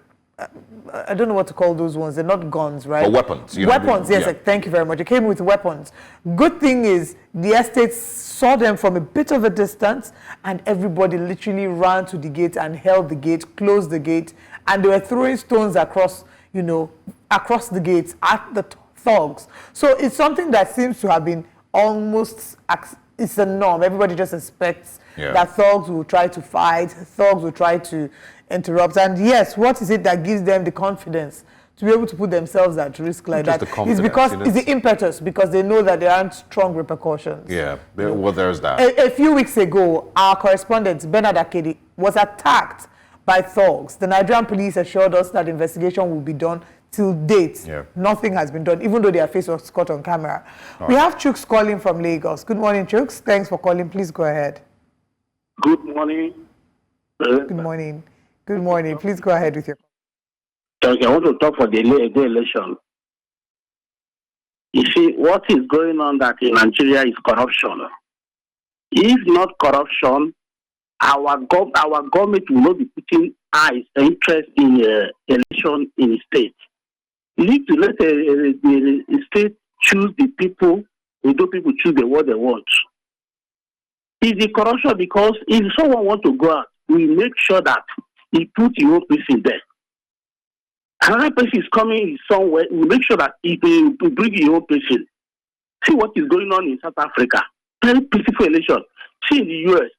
I don't know what to call those ones. They're not guns, right? Or weapons. Weapons, yes. Yeah. Thank you very much. They came with weapons. Good thing is the estate saw them from a bit of a distance and everybody literally ran to the gate and held the gate, closed the gate, and they were throwing stones across the gates at the thugs. So it's something that seems to have been almost, it's a norm. Everybody just expects that thugs will try to fight, thugs will try to interrupt. And yes, what is it that gives them the confidence to be able to put themselves at risk like Just that. the confidence, It's because you know, it's the impetus, because they know that there aren't strong repercussions. Yeah, well, there's that. A few weeks ago, our correspondent, Bernard Akedi, was attacked by thugs. The Nigerian police assured us that investigation will be done. Till date, nothing has been done, even though their face was caught on camera. We have Chooks calling from Lagos. Good morning, Chooks. Thanks for calling. Please go ahead. Good morning. Good morning. Good morning. Please go ahead with your... Okay, I want to talk for the election. You see, what is going on that in Nigeria is corruption. If not corruption, our government will not be putting eyes and interest in election in the state. You need to let the state choose the people, the people choose the what they want. It's the corruption because if someone wants to go out, we make sure that he put your own person there. Another person is coming somewhere, we make sure that he bring your own person. See what is going on in South Africa. Very peaceful election. See in the US,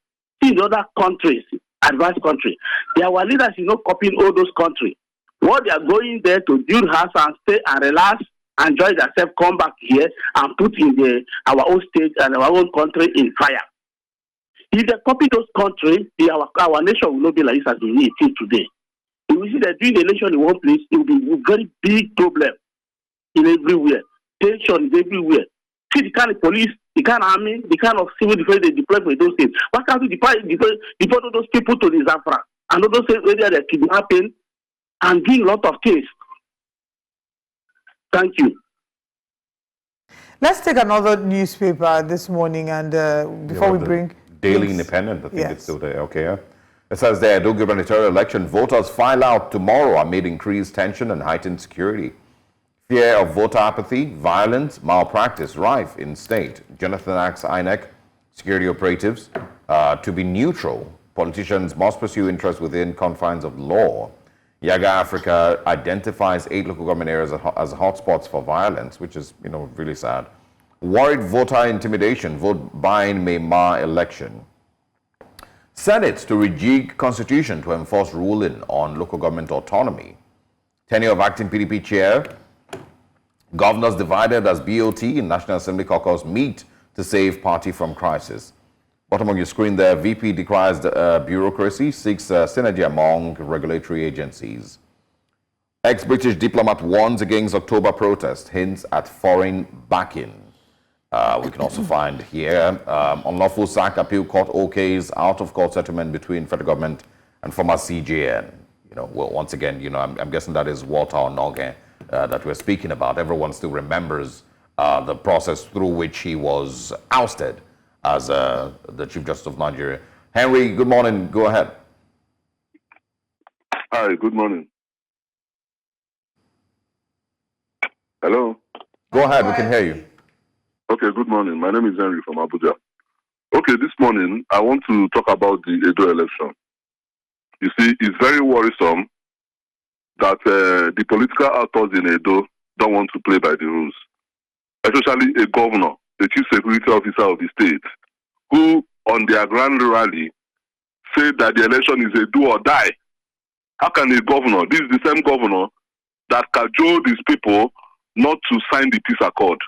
see in other countries, advanced countries. Our leaders is not copying all those countries. What they are going there to build house and stay and relax, enjoy themselves, come back here and put in our own state and our own country in fire. If they copy those countries, our nation will not be like this as it is today. If we see that doing the election in one place, it will be a very big problem in everywhere. Tension is everywhere. See the kind of police, the kind of army, the kind of civil defense they deploy for those things. Why can't we deploy those people to the Zafra and those areas that are kidnapping and doing a lot of things? Thank you. Let's take another newspaper this morning, and before we bring... Daily Independent, I think it's still there. Okay, yeah. It says there, the gubernatorial election voters file out tomorrow amid increased tension and heightened security. Fear of voter apathy, violence, malpractice rife in state. Jonathan asks INEC security operatives to be neutral. Politicians must pursue interests within confines of law. Yiaga Africa identifies 8 local government areas as hotspots for violence, which is, really sad. Worried voter intimidation, vote buying may mar election. Senate to rejig constitution to enforce ruling on local government autonomy. Tenure of acting PDP chair. Governors divided as BOT in National Assembly caucus meet to save party from crisis. Bottom of your screen there, VP decries bureaucracy, seeks synergy among regulatory agencies. Ex-British diplomat warns against October protest, hints at foreign backing. We can also find here, unlawful sack appeal court OKs, out-of-court settlement between federal government and former CJN. Well, once again, I'm guessing that is Walter Onoge that we're speaking about. Everyone still remembers the process through which he was ousted as the Chief Justice of Nigeria. Henry, good morning. Go ahead. Hi, good morning. Hello? Go ahead, we can hear you. Okay, good morning. My name is Henry from Abuja. Okay, this morning, I want to talk about the Edo election. You see, it's very worrisome that the political actors in Edo don't want to play by the rules, especially a governor, the chief security officer of the state, who on their grand rally said that the election is a do or die. How can a governor, this is the same governor that cajoled these people not to sign the peace accord?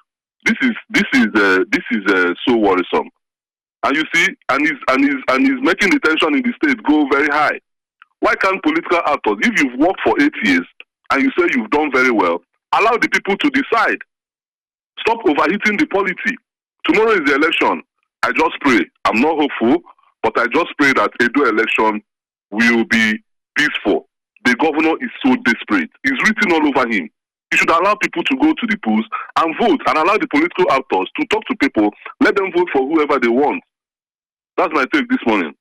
This is so worrisome, and you see, and he's making the tension in the state go very high. Why can't political actors, if you've worked for 8 years and you say you've done very well, allow the people to decide? Stop overheating the polity. Tomorrow is the election. I just pray. I'm not hopeful, but I just pray that Edo election will be peaceful. The governor is so desperate. It's written all over him. He should allow people to go to the polls and vote, and allow the political actors to talk to people. Let them vote for whoever they want. That's my take this morning.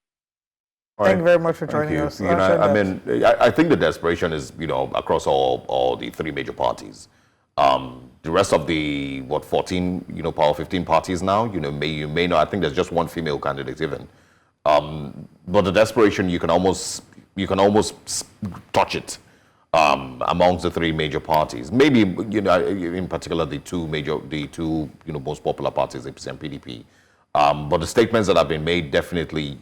Thank you very much for joining us. I think the desperation is, across all the 3 major parties. The rest of the 14, power 15 parties now, you may not. I think there's just one female candidate even. But the desperation, you can almost touch it amongst the 3 major parties. Maybe in particular the two most popular parties, APC and PDP. But the statements that have been made definitely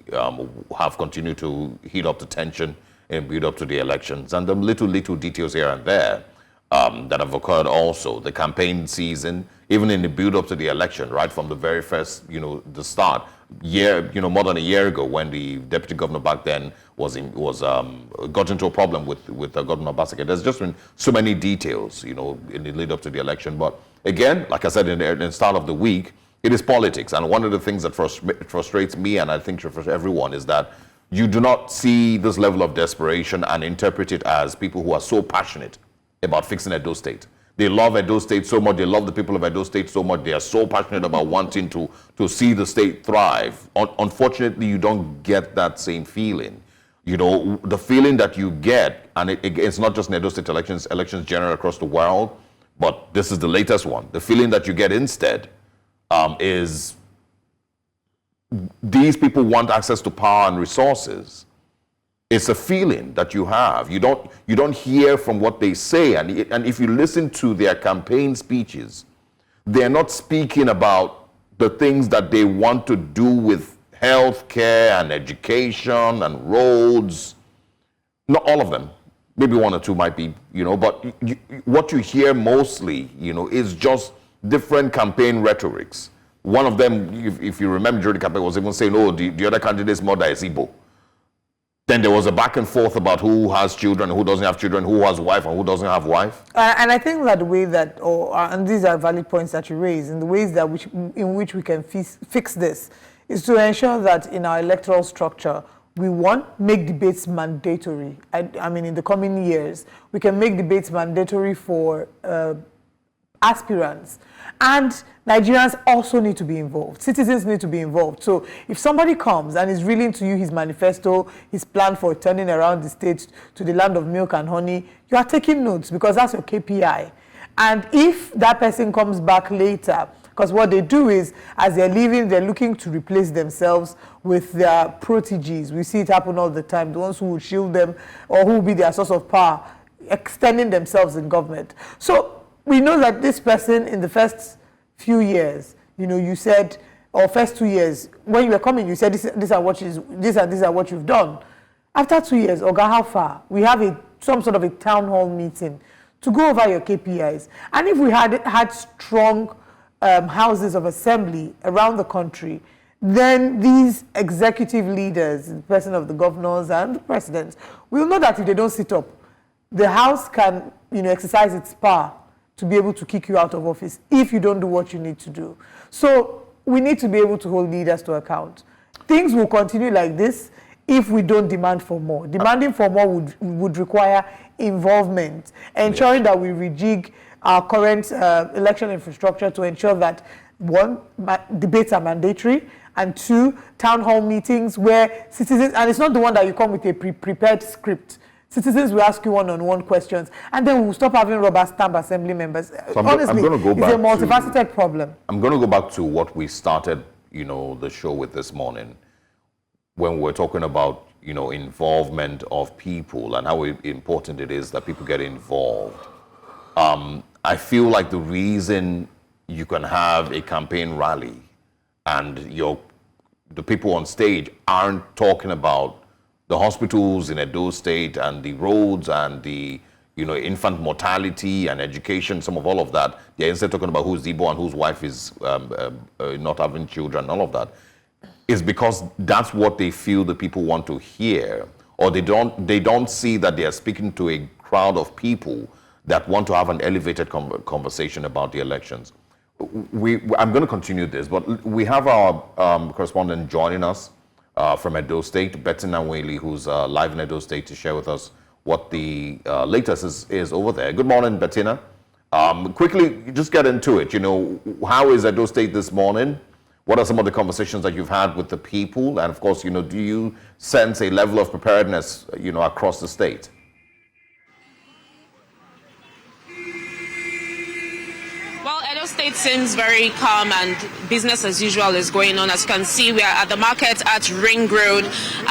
have continued to heat up the tension and build up to the elections. And the little details here and there that have occurred also. The campaign season, even in the build-up to the election, right from the very first, the start, more than a year ago, when the deputy governor back then got into a problem with Governor Obaseki. There's just been so many details, in the lead-up to the election. But again, like I said in the start of the week, it is politics. And one of the things that frustrates me, and I think frustrates everyone, is that you do not see this level of desperation and interpret it as people who are so passionate about fixing Edo State. They love Edo State so much. They love the people of Edo State so much. They are so passionate about wanting to see the state thrive. Unfortunately, you don't get that same feeling. The feeling that you get, and it's not just in Edo State elections general across the world, but this is the latest one. The feeling that you get instead is these people want access to power and resources. It's a feeling that you have. You don't hear from what they say, and if you listen to their campaign speeches, they're not speaking about the things that they want to do with healthcare and education and roads. Not all of them. Maybe one or two might be, but what you hear mostly, is just different campaign rhetorics. One of them, if you remember during the campaign, was even saying, oh, the other candidate's mother is Igbo. Then there was a back and forth about who has children, who doesn't have children, who has wife and who doesn't have wife. And I think that the way that, and these are valid points that you raise, and the ways that in which we can fix this is to ensure that in our electoral structure, we make debates mandatory. I mean, in the coming years, we can make debates mandatory for aspirants. And Nigerians also need to be involved. Citizens need to be involved. So if somebody comes and is reading to you his manifesto, his plan for turning around the state to the land of milk and honey, you are taking notes because that's your KPI. And if that person comes back later, because what they do is, as they're leaving, they're looking to replace themselves with their proteges. We see it happen all the time, the ones who will shield them or who will be their source of power, extending themselves in government. So we know that this person in the first few years, you said, or first 2 years, when you were coming, you said, these are what you've done. After 2 years, Oga, how far? We have some sort of a town hall meeting to go over your KPIs. And if we had strong houses of assembly around the country, then these executive leaders, the person of the governors and the presidents, will know that if they don't sit up, the house can, exercise its power to be able to kick you out of office if you don't do what you need to do. So we need to be able to hold leaders to account. Things will continue like this if we don't demand for more. Demanding for more would require involvement, ensuring that we rejig our current election infrastructure to ensure that, one, debates are mandatory, and two, town hall meetings where citizens, and it's not the one that you come with a prepared script. Citizens will ask you one-on-one questions, and then we'll stop having rubber stamp assembly members. So honestly, it's a multifaceted problem. I'm going to go back to what we started, the show with this morning, when we're talking about, involvement of people and how important it is that people get involved. I feel like the reason you can have a campaign rally and the people on stage aren't talking about the hospitals in Edo State and the roads and the infant mortality and education, some of all of that. They're instead talking about who's Igbo and whose wife is not having children, all of that. Is because that's what they feel the people want to hear, or they don't see that they are speaking to a crowd of people that want to have an elevated conversation about the elections. I'm going to continue this, but we have our correspondent joining us from Edo State, Bettina Nweli, who's live in Edo State to share with us what the latest is over there. Good morning, Bettina. Quickly, just get into it. How is Edo State this morning? What are some of the conversations that you've had with the people? And of course, do you sense a level of preparedness, across the state? Well, Edo State seems very calm and business as usual is going on. As you can see, we are at the market at Ring Road,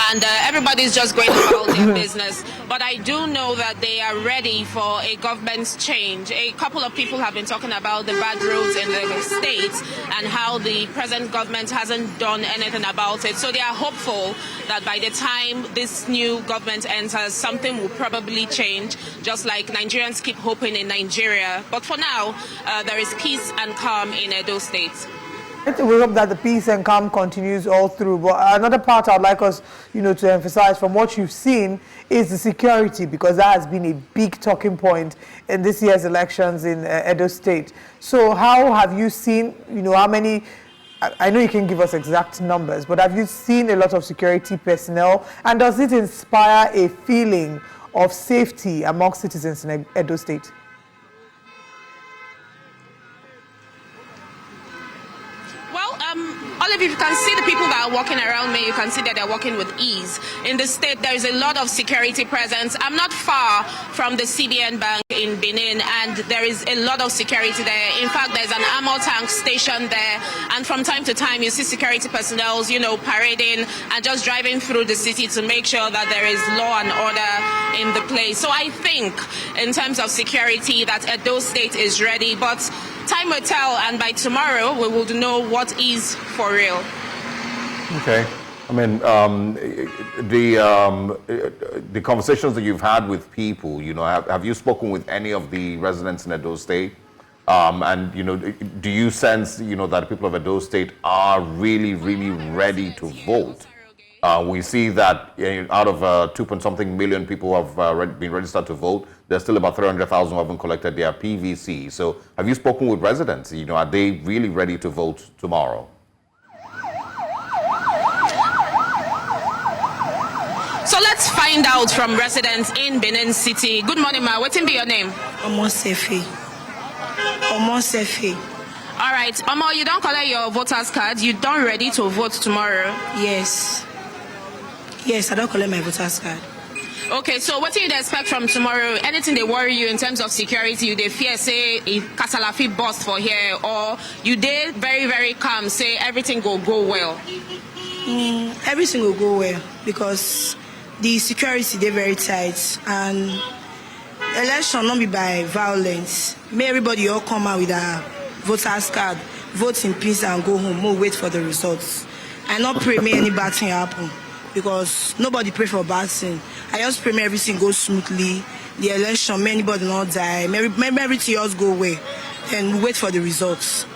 and everybody's just going about their business. But I do know that they are ready for a government change. A couple of people have been talking about the bad roads in the state and how the present government hasn't done anything about it. So they are hopeful that by the time this new government enters, something will probably change, just like Nigerians keep hoping in Nigeria. But for now, there is peace and calm in Edo State. We hope that the peace and calm continues all through. But another part I'd like us, to emphasize from what you've seen is the security, because that has been a big talking point in this year's elections in Edo State. So how have you seen, how many, I know you can give us exact numbers, but have you seen a lot of security personnel? And does it inspire a feeling of safety among citizens in Edo State? All of you can see the people that are walking around me. You can see that they're walking with ease. In the state, there is a lot of security presence. I'm not far from the CBN Bank in Benin, and there is a lot of security there. In fact, there's an armor tank station there, and from time to time, you see security personnel, parading and just driving through the city to make sure that there is law and order in the place. So I think, in terms of security, that Edo State is ready, but time will tell, and by tomorrow we will know what is for real. Okay. I mean, the conversations that you've had with people, have you spoken with any of the residents in Edo State? And, do you sense, that people of Edo State are really, really ready to vote? We see that out of 2-something million people who have been registered to vote, there's still about 300,000 who haven't collected their PVC. So have you spoken with residents? Are they really ready to vote tomorrow? So let's find out from residents in Benin City. Good morning, ma. What's be your name? Omosefe. All right. Omo, you don't collect your voter's card. You don't ready to vote tomorrow? Yes. Yes, I don't collect my voter's card. Okay, so what do you expect from tomorrow? Anything they worry you in terms of security? You they fear, say, if Kasalafi bust for here, or you they very, very calm, say everything will go well? Everything will go well, because the security, they're very tight, and election not be by violence. May everybody all come out with a voter's card, vote in peace and go home, more wait for the results. I not pray may any bad thing happen, because nobody pray for bad thing. I just pray may everything goes smoothly, the election, may anybody not die, may everything else go away, and we wait for the results.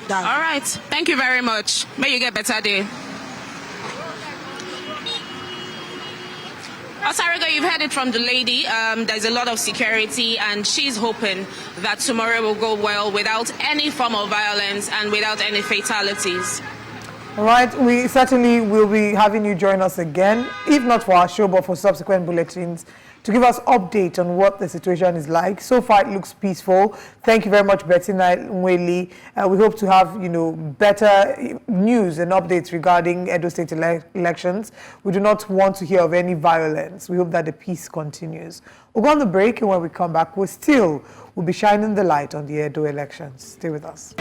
All right, thank you very much. May you get better day. Osarigo, you've heard it from the lady. There's a lot of security, and she's hoping that tomorrow will go well without any form of violence and without any fatalities. All right, we certainly will be having you join us again, if not for our show, but for subsequent bulletins, to give us update on what the situation is like. So far, it looks peaceful. Thank you very much, Bettina Nweli. We hope to have, better news and updates regarding Edo State elections. We do not want to hear of any violence. We hope that the peace continues. We'll go on the break, and when we come back, we'll be shining the light on the Edo elections. Stay with us.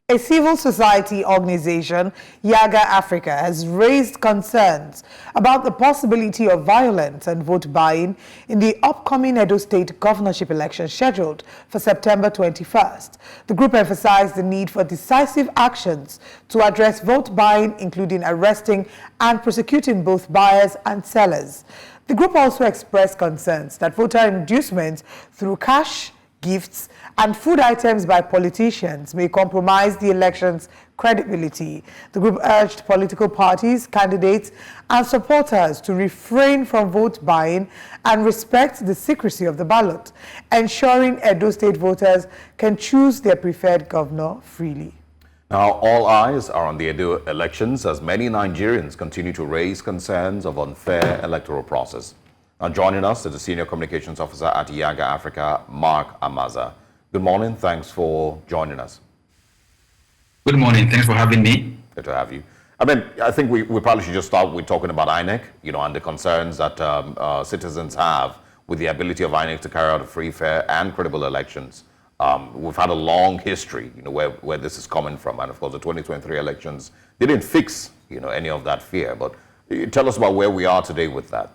A civil society organization, Yiaga Africa, has raised concerns about the possibility of violence and vote buying in the upcoming Edo State governorship election scheduled for September 21st. The group emphasized the need for decisive actions to address vote buying, including arresting and prosecuting both buyers and sellers. The group also expressed concerns that voter inducements through cash, gifts, and food items by politicians may compromise the election's credibility. The group urged political parties, candidates, and supporters to refrain from vote buying and respect the secrecy of the ballot, ensuring Edo State voters can choose their preferred governor freely. Now, all eyes are on the Edo elections as many Nigerians continue to raise concerns of unfair electoral process. Now, joining us is the Senior Communications Officer at Yiaga Africa, Mark Amaza. Good morning. Thanks for joining us. Good morning. Thanks for having me. Good to have you. I think we probably should just start with talking about INEC, and the concerns that citizens have with the ability of INEC to carry out a free, fair, and credible elections. We've had a long history, where this is coming from, and of course the 2023 elections didn't fix, any of that fear. But tell us about where we are today with that.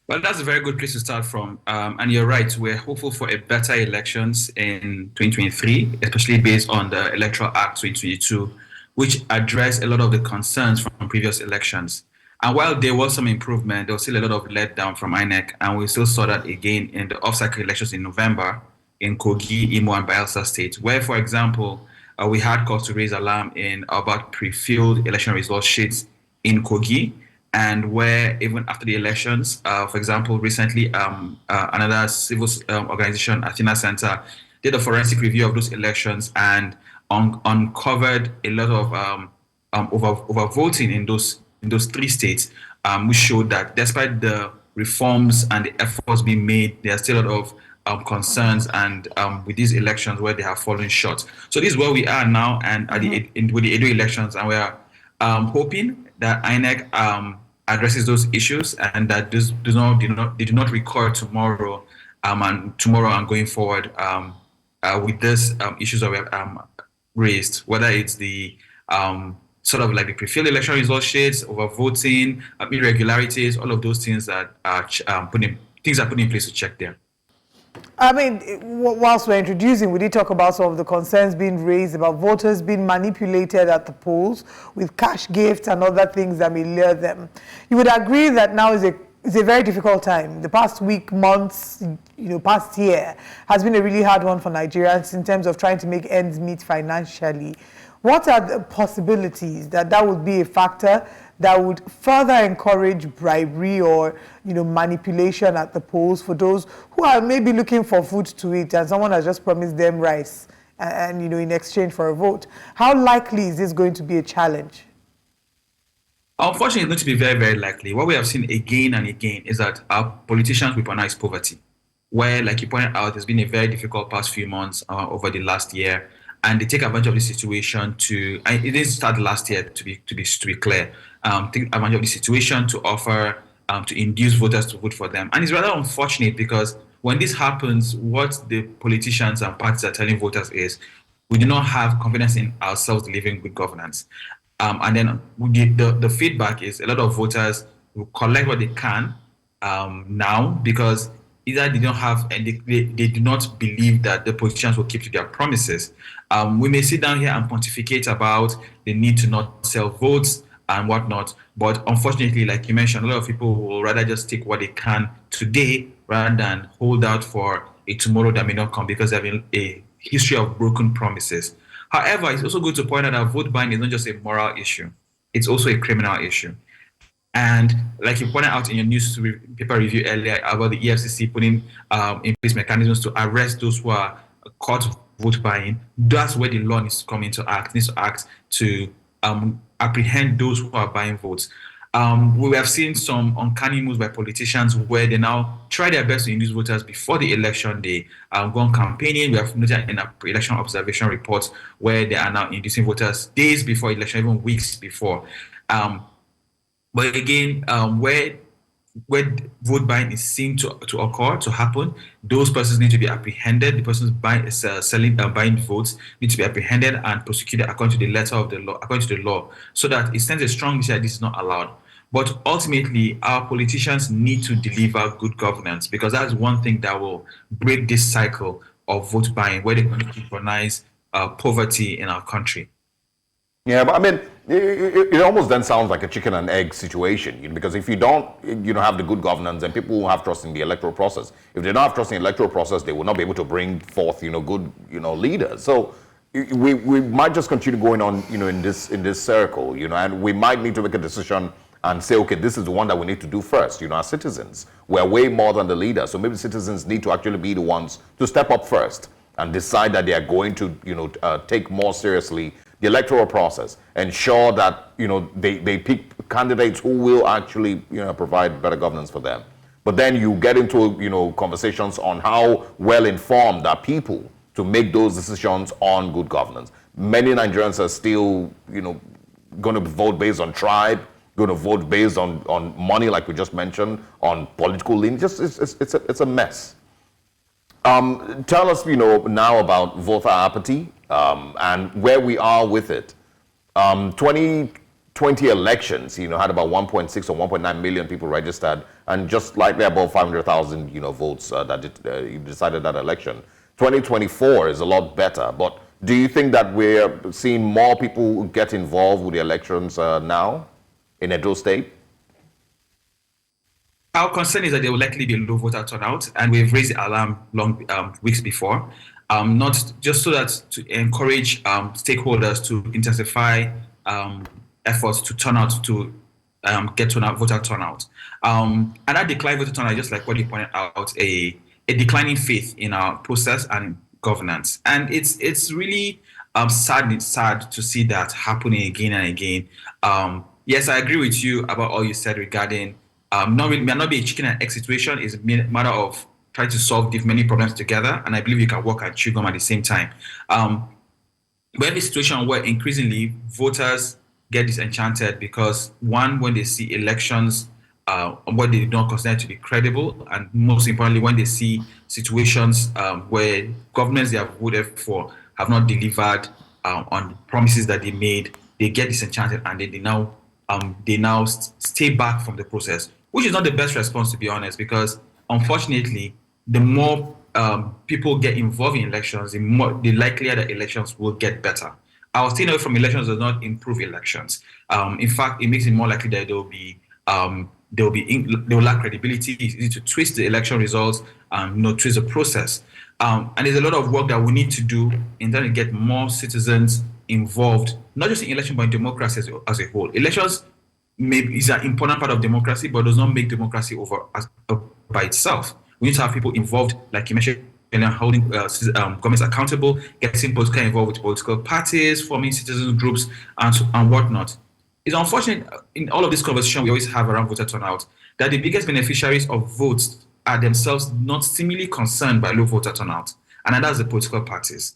Well, that's a very good place to start from. And you're right, we're hopeful for a better elections in 2023, especially based on the Electoral Act 2022, which addressed a lot of the concerns from previous elections. And while there was some improvement, there was still a lot of letdown from INEC, and we still saw that again in the off-cycle elections in November in Kogi, Imo, and Bayelsa State, where, for example, we had cause to raise alarm about pre-filled election result sheets in Kogi, and where even after the elections, for example, recently another civil organization, Athena Center, did a forensic review of those elections and uncovered a lot of overvoting in those three states, which showed that despite the reforms and the efforts being made, there are still a lot of concerns and with these elections where they have fallen short. So this is where we are now, and with the Edo elections, and we are hoping that INEC addresses those issues and that they do not recur tomorrow and going forward with these issues that we have raised, whether it's the sort of like the pre-filled election result sheets, overvoting, irregularities, all of those things that are put in place to check there. I mean, whilst we're introducing, we did talk about some of the concerns being raised about voters being manipulated at the polls with cash gifts and other things that may lure them. You would agree that now is a very difficult time. The past week, months, past year has been a really hard one for Nigerians in terms of trying to make ends meet financially. What are the possibilities that would be a factor that would further encourage bribery or manipulation at the polls for those who are maybe looking for food to eat and someone has just promised them rice and in exchange for a vote? How likely is this going to be a challenge? Unfortunately, it's going to be very, very likely. What we have seen again and again is that our politicians weaponize poverty, where, like you pointed out, it's been a very difficult past few months over the last year. And they take advantage of the situation it didn't start last year, to be clear. Take advantage of the situation to offer, to induce voters to vote for them. And it's rather unfortunate because when this happens, what the politicians and parties are telling voters is, we do not have confidence in ourselves delivering good governance. And then the feedback is a lot of voters will collect what they can now because either they don't have and they do not believe that the politicians will keep to their promises. We may sit down here and pontificate about the need to not sell votes and whatnot, but unfortunately, like you mentioned, a lot of people will rather just take what they can today rather than hold out for a tomorrow that may not come because they have a history of broken promises. However, it's also good to point out that vote buying is not just a moral issue, it's also a criminal issue. And like you pointed out in your newspaper review earlier about the EFCC putting in place mechanisms to arrest those who are caught vote buying, that's where the law needs to come into act, to apprehend those who are buying votes. We have seen some uncanny moves by politicians where they now try their best to induce voters before the election day, go on campaigning. We have noted in our election observation reports where they are now inducing voters days before election, even weeks before. But again, where vote buying is seen to occur, to happen, those persons need to be apprehended. The persons buying votes need to be apprehended and prosecuted according to the letter of the law, according to the law, so that it sends a strong message that this is not allowed. But ultimately, our politicians need to deliver good governance because that's one thing that will break this cycle of vote buying, where they can weaponize poverty in our country. Yeah, but I mean, it almost then sounds like a chicken and egg situation, because if you don't, have the good governance, then people will have trust in the electoral process. If they don't have trust in the electoral process, they will not be able to bring forth, good, leaders. So we might just continue going on, in this circle, and we might need to make a decision and say, okay, this is the one that we need to do first. As citizens, we're way more than the leaders. So maybe citizens need to actually be the ones to step up first and decide that they are going to, take more seriously the electoral process, ensure that they pick candidates who will actually provide better governance for them. But then you get into conversations on how well informed are people to make those decisions on good governance. Many Nigerians are still going to vote based on tribe, going to vote based on money, like we just mentioned, on political lean. It's a mess. Tell us, now about voter apathy and where we are with it. 2020 elections, had about 1.6 or 1.9 million people registered, and just slightly above 500,000, votes that decided that election. 2024 is a lot better, but do you think that we're seeing more people get involved with the elections now in Edo State? Our concern is that there will likely be a low voter turnout, and we've raised the alarm weeks before, not just so that to encourage stakeholders to intensify efforts to turn out to get voter turnout. And that decline voter turnout, just like what you pointed out, a declining faith in our process and governance. And it's really sad to see that happening again and again. Yes, I agree with you about all you said regarding may not be a chicken and egg situation. It's a matter of trying to solve many problems together, and I believe you can work and chew gum at the same time. We're in a situation where increasingly voters get disenchanted because, one, when they see elections, what they don't consider to be credible, and most importantly, when they see situations where governments they have voted for have not delivered on promises that they made, they get disenchanted and they now stay back from the process, which is not the best response, to be honest, because unfortunately, the more people get involved in elections, the likelier that elections will get better. Our staying away from elections does not improve elections. In fact, it makes it more likely that they will lack credibility. It's easy to twist the election results and twist the process. And there's a lot of work that we need to do in trying to get more citizens involved, not just in election, but in democracy as a whole. Elections is an important part of democracy, but does not make democracy over by itself. We need to have people involved, like you mentioned, holding governments accountable, getting political involved with political parties, forming citizen groups, and whatnot. It's unfortunate in all of this conversation we always have around voter turnout that the biggest beneficiaries of votes are themselves not seemingly concerned by low voter turnout, and that's the political parties.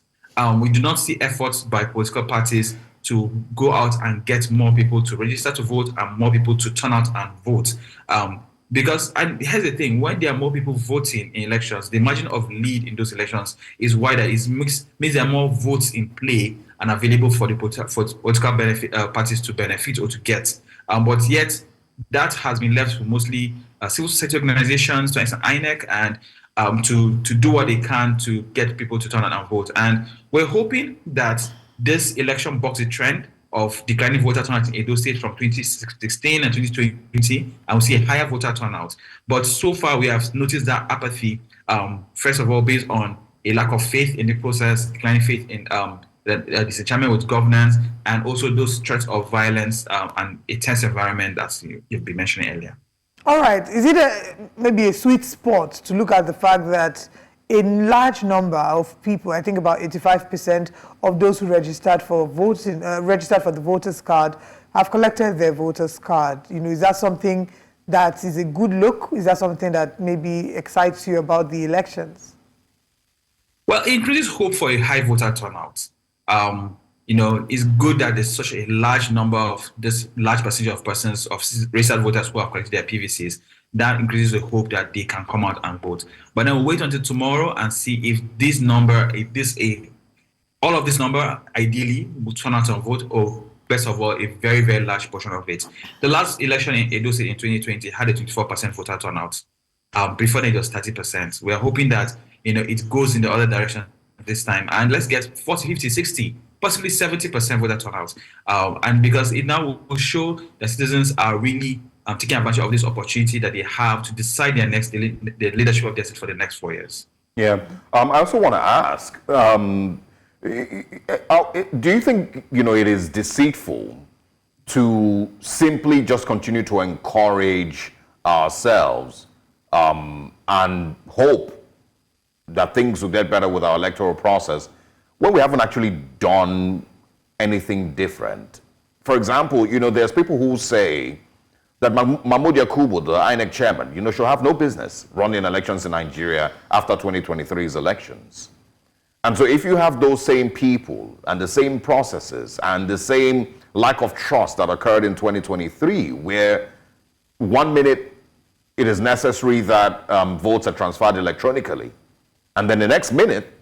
We do not see efforts by political parties to go out and get more people to register to vote and more people to turn out and vote. Because, and here's the thing, when there are more people voting in elections, the margin of lead in those elections is wider. It means there are more votes in play and available for the political parties to benefit or to get. But yet, that has been left for mostly civil society organizations, to INEC, and to do what they can to get people to turn out and vote. And we're hoping that this election bucks the trend of declining voter turnout in Edo State from 2016 and 2020, and we'll see a higher voter turnout. But so far, we have noticed that apathy, first of all, based on a lack of faith in the process, declining faith in the disenchantment with governance, and also those threats of violence and a tense environment that you've been mentioning earlier. All right. Is it maybe a sweet spot to look at the fact that a large number of people, I think about 85% of those who registered for voting, registered for the voters card, have collected their voters card? Is that something that is a good look? Is that something that maybe excites you about the elections? Well, it increases hope for a high voter turnout. It's good that there's such a large number of this large percentage of persons, of registered voters who have collected their PVCs. That increases the hope that they can come out and vote. But then we'll wait until tomorrow and see if this number, all of this number ideally will turn out and vote, or best of all, a very, very large portion of it. The last election in Edo State in 2020 had a 24% voter turnout. Before that, it was 30%. We are hoping that it goes in the other direction this time, and let's get 40, 50, 60, possibly 70% voter turnout. And because it now will show that citizens are really taking advantage of this opportunity that they have to decide the leadership of their state for the next 4 years. Yeah. I also want to ask, do you think, it is deceitful to simply just continue to encourage ourselves and hope that things will get better with our electoral process when we haven't actually done anything different? For example, there's people who say that Mahmoud Yakubu, the INEC chairman, should have no business running elections in Nigeria after 2023's elections. And so if you have those same people and the same processes and the same lack of trust that occurred in 2023, where 1 minute it is necessary that votes are transferred electronically, and then the next minute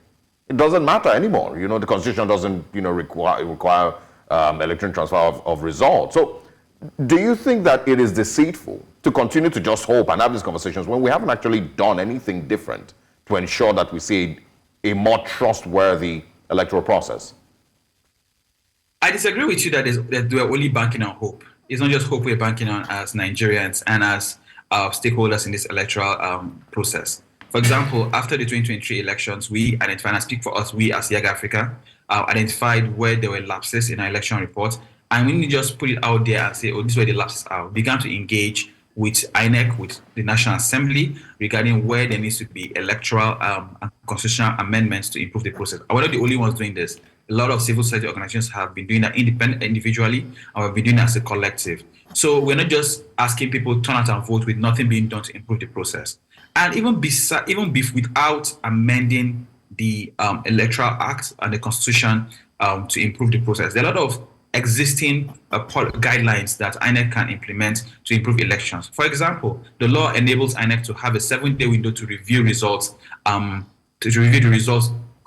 it doesn't matter anymore. You know, the Constitution doesn't, you know, require electronic transfer of results. So do you think that it is deceitful to continue to just hope and have these conversations when we haven't actually done anything different to ensure that we see a more trustworthy electoral process? I disagree with you that we're only banking on hope. It's not just hope we're banking on as Nigerians and as stakeholders in this electoral process. For example, after the 2023 elections, we identified, and I speak for us, we as Yiaga Africa, identified where there were lapses in our election report. And we didn't just put it out there and say, oh, this is where the lapses are. We began to engage with INEC, with the National Assembly, regarding where there needs to be electoral and constitutional amendments to improve the process. And we're not the only ones doing this. A lot of civil society organizations have been doing that individually, and we've been doing that as a collective. So we're not just asking people to turn out and vote with nothing being done to improve the process. And even without amending the Electoral Act and the Constitution to improve the process, there are a lot of existing guidelines that INEC can implement to improve elections. For example, the law enables INEC to have a 7-day window to review results,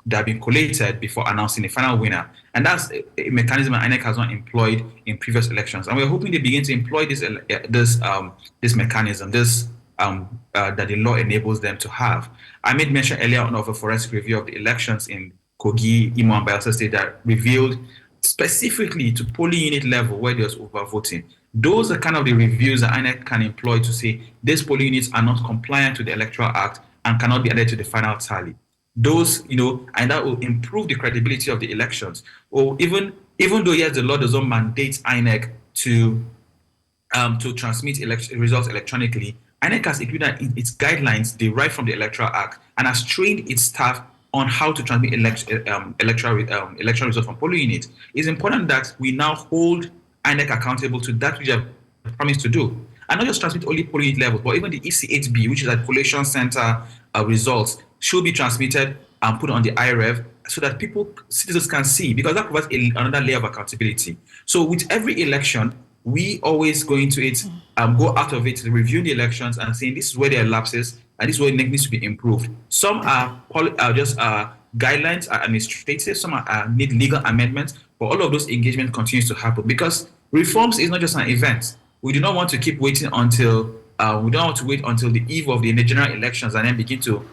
that have been collated before announcing the final winner. And that's a mechanism that INEC has not employed in previous elections. And we're hoping they begin to employ this mechanism, that the law enables them to have. I made mention earlier on of a forensic review of the elections in Kogi, Imo, and Bayelsa State that revealed specifically to polling unit level where there was overvoting. Those are kind of the reviews that INEC can employ to say these polling units are not compliant to the Electoral Act and cannot be added to the final tally. Those, and that will improve the credibility of the elections. Or even though, yes, the law doesn't mandate INEC to transmit results electronically, INEC has included in its guidelines derived from the Electoral Act and has trained its staff on how to transmit electoral results from polling units. It's important that we now hold INEC accountable to that which they have promised to do. And not just transmit only polling unit levels, but even the EC8B, which is a collation center results, should be transmitted and put on the IREV so that citizens can see, because that provides another layer of accountability. So with every election, we always go into it, go out of it, review the elections and saying this is where there are lapses and this is where it needs to be improved. Some are just guidelines, are administrative, some need legal amendments, but all of those engagement continues to happen because reforms is not just an event. We do not want to keep waiting until the eve of the general elections and then begin to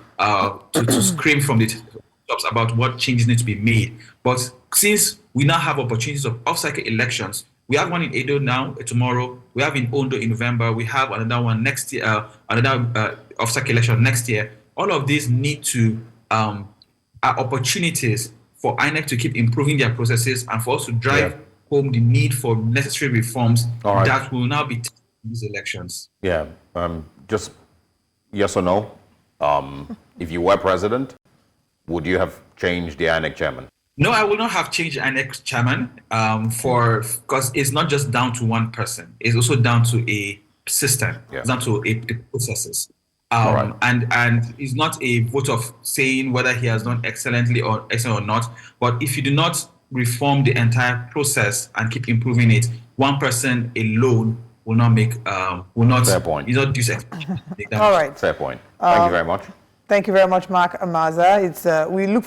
scream from the tops about what changes need to be made. But since we now have opportunities of off-cycle elections, we have one in Edo now, tomorrow. We have in Ondo in November. We have another one next year, another off-cycle election next year. All of these need to are opportunities for INEC to keep improving their processes and for us to drive home the need for necessary reforms that will now be taken in these elections. Yeah, just yes or no. If you were president, would you have changed the INEC chairman? No, I will not have changed INEC chairman because it's not just down to one person. It's also down to a system. Yeah. It's down to the processes. And it's not a vote of saying whether he has done excellent or not. But if you do not reform the entire process and keep improving it, one person alone will not make fair point. You not do All right. Fair point. Thank you very much. Thank you very much, Mark Amaza. We look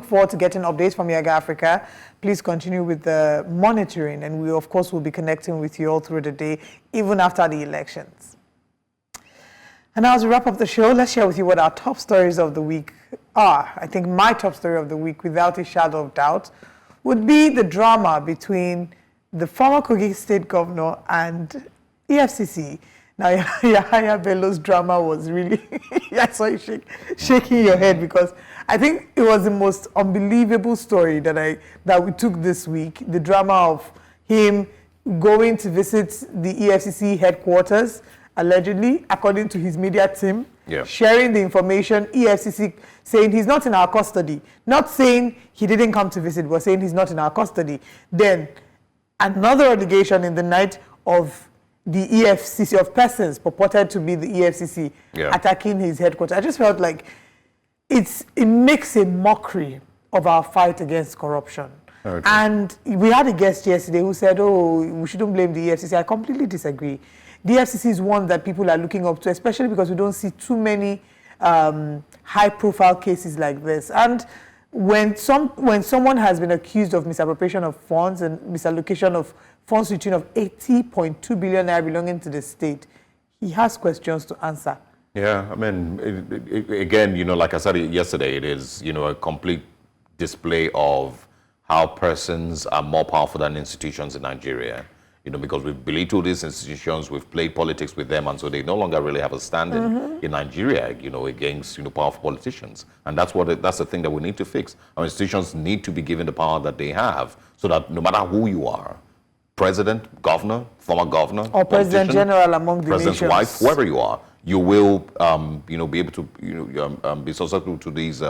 forward to getting updates from Yiaga Africa. Please continue with the monitoring, and we, of course, will be connecting with you all through the day, even after the elections. And now, as we wrap up the show, let's share with you what our top stories of the week are. I think my top story of the week, without a shadow of doubt, would be the drama between the former Kogi State governor and EFCC. Now, Yahaya Bello's drama was really, I saw you shaking your head because I think it was the most unbelievable story that we took this week. The drama of him going to visit the EFCC headquarters, allegedly, according to his media team, sharing the information, EFCC saying he's not in our custody. Not saying he didn't come to visit, but saying he's not in our custody. Then another allegation in the night of the EFCC, of persons purported to be the EFCC attacking his headquarters. I just felt like it makes a mockery of our fight against corruption. Okay. And we had a guest yesterday who said, oh, we shouldn't blame the EFCC. I completely disagree. The EFCC is one that people are looking up to, especially because we don't see too many high-profile cases like this. And when someone has been accused of misappropriation of funds and misallocation of funds to the tune of 80.2 billion naira belonging to the state, he has questions to answer. Yeah, I mean, again, like I said yesterday, it is, a complete display of how persons are more powerful than institutions in Nigeria. Because we've belittled these institutions, we've played politics with them, and so they no longer really have a standing in Nigeria, against, powerful politicians. And that's the thing that we need to fix. Our institutions need to be given the power that they have, so that no matter who you are, president, governor, former governor, or president general among the president's nations, wife, whoever you are, you will, be able to, be susceptible to these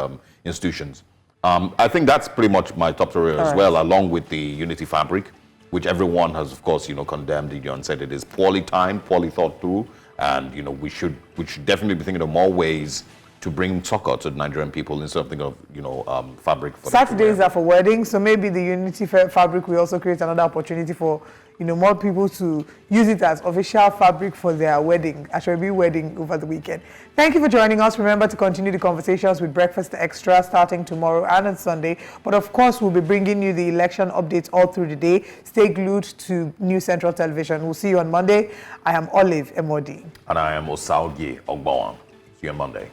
institutions. I think that's pretty much my top story as well, along with the unity fabric, which everyone has, of course, condemned and said it is poorly timed, poorly thought through, and we should definitely be thinking of more ways to bring soccer to the Nigerian people instead of thinking of fabric. For Saturdays are for weddings, so maybe the unity fabric will also create another opportunity for more people to use it as official fabric for their wedding, actually wedding over the weekend. Thank you for joining us. Remember to continue the conversations with Breakfast Extra starting tomorrow and on Sunday. But of course, we'll be bringing you the election updates all through the day. Stay glued to New Central Television. We'll see you on Monday. I am Olive Emodi. And I am Osaoye Ogbawan. See you on Monday.